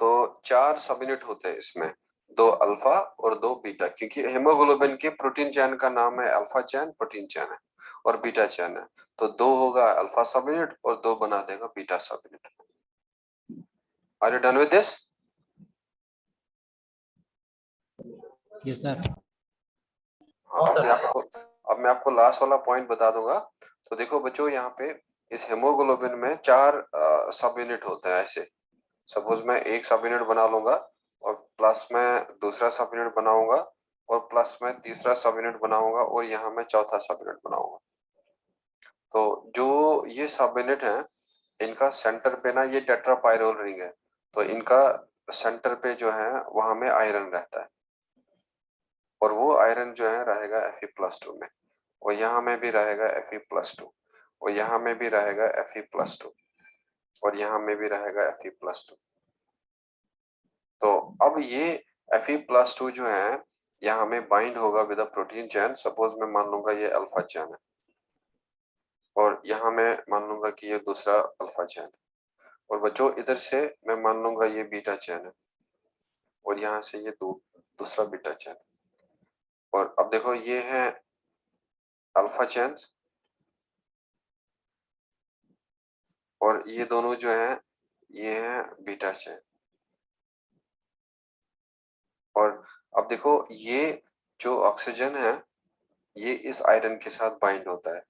तो 4 सब यूनिट होते हैं इसमें, 2 अल्फा और 2 बीटा, क्योंकि हेमोग्लोबिन के प्रोटीन चेन का नाम है अल्फा चेन प्रोटीन चेन है और बीटा चेन है, तो 2 होगा अल्फा सब यूनिट और 2 बना देगा beta subunit. Are you done with this? Yes sir. अब मैं आपको लास्ट वाला पॉइंट बता दूंगा। तो देखो बच्चों, यहाँ पे इस हेमोग्लोबिन में 4 सब यूनिट होते हैं ऐसे। सपोज मैं एक सब यूनिट बना लूंगा और प्लस में दूसरा सब यूनिट बनाऊंगा और प्लस में तीसरा सब यूनिट बनाऊंगा और यहाँ मैं चौथा सब यूनिट बनाऊंगा। तो जो ये सब यूनिट है, इनका सेंटर पे ना ये टेट्रापायरोल रिंग है, तो इनका सेंटर पे जो है वहां में आयरन रहता है और वो आयरन जो है रहेगा Fe+2 में, और यहाँ में भी रहेगा Fe+2 और यहाँ में भी रहेगा Fe+2 और यहाँ में भी रहेगा Fe+2। तो अब ये Fe+2 जो है यहाँ में बाइंड होगा with a protein chain. Suppose मैं मान लूंगा ये अल्फा चेन है और यहाँ मैं मान लूंगा कि ये दूसरा अल्फा चेन है, और बच्चों इधर से मैं मान लूंगा ये बीटा चेन है और यहाँ से ये दूसरा बीटा चेन। और अब देखो ये है अल्फा चेन और ये दोनों जो है ये है बीटा चेन। और अब देखो ये जो ऑक्सीजन है ये इस आयरन के साथ बाइंड होता है,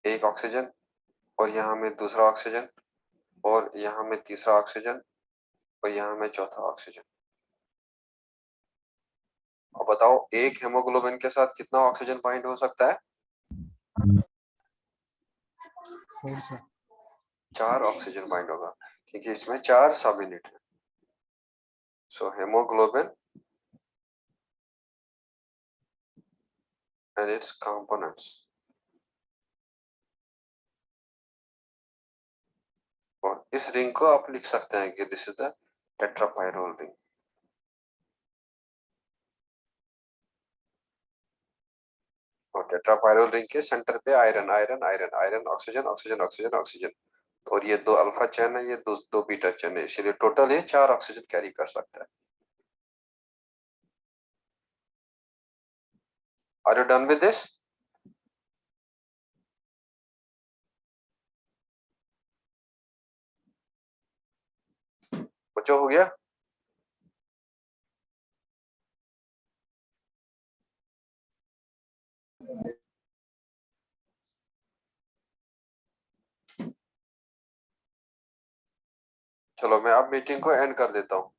एक ऑक्सीजन और यहाँ में दूसरा ऑक्सीजन और यहाँ में तीसरा ऑक्सीजन और यहाँ में चौथा ऑक्सीजन। अब बताओ एक हेमोग्लोबिन के साथ कितना ऑक्सीजन बाइंड हो सकता है? 4 ऑक्सीजन बाइंड होगा, क्योंकि इसमें 4 सब यूनिट है। सो हेमोग्लोबिन and its components। और इस रिंग को आप लिख सकते हैं कि दिस इज द टेट्रापायरोल रिंग। और टेट्रापायरोल रिंग के सेंटर पे iron iron iron iron oxygen oxygen oxygen oxygen, और ये 2 अल्फा चेन है, ये दो बीटा चेन है, इसलिए टोटल ये 4 ऑक्सीजन कैरी कर सकता है। Are you done with this? बच्चों हो गया? चलो मैं अब मीटिंग को एंड कर देता हूँ।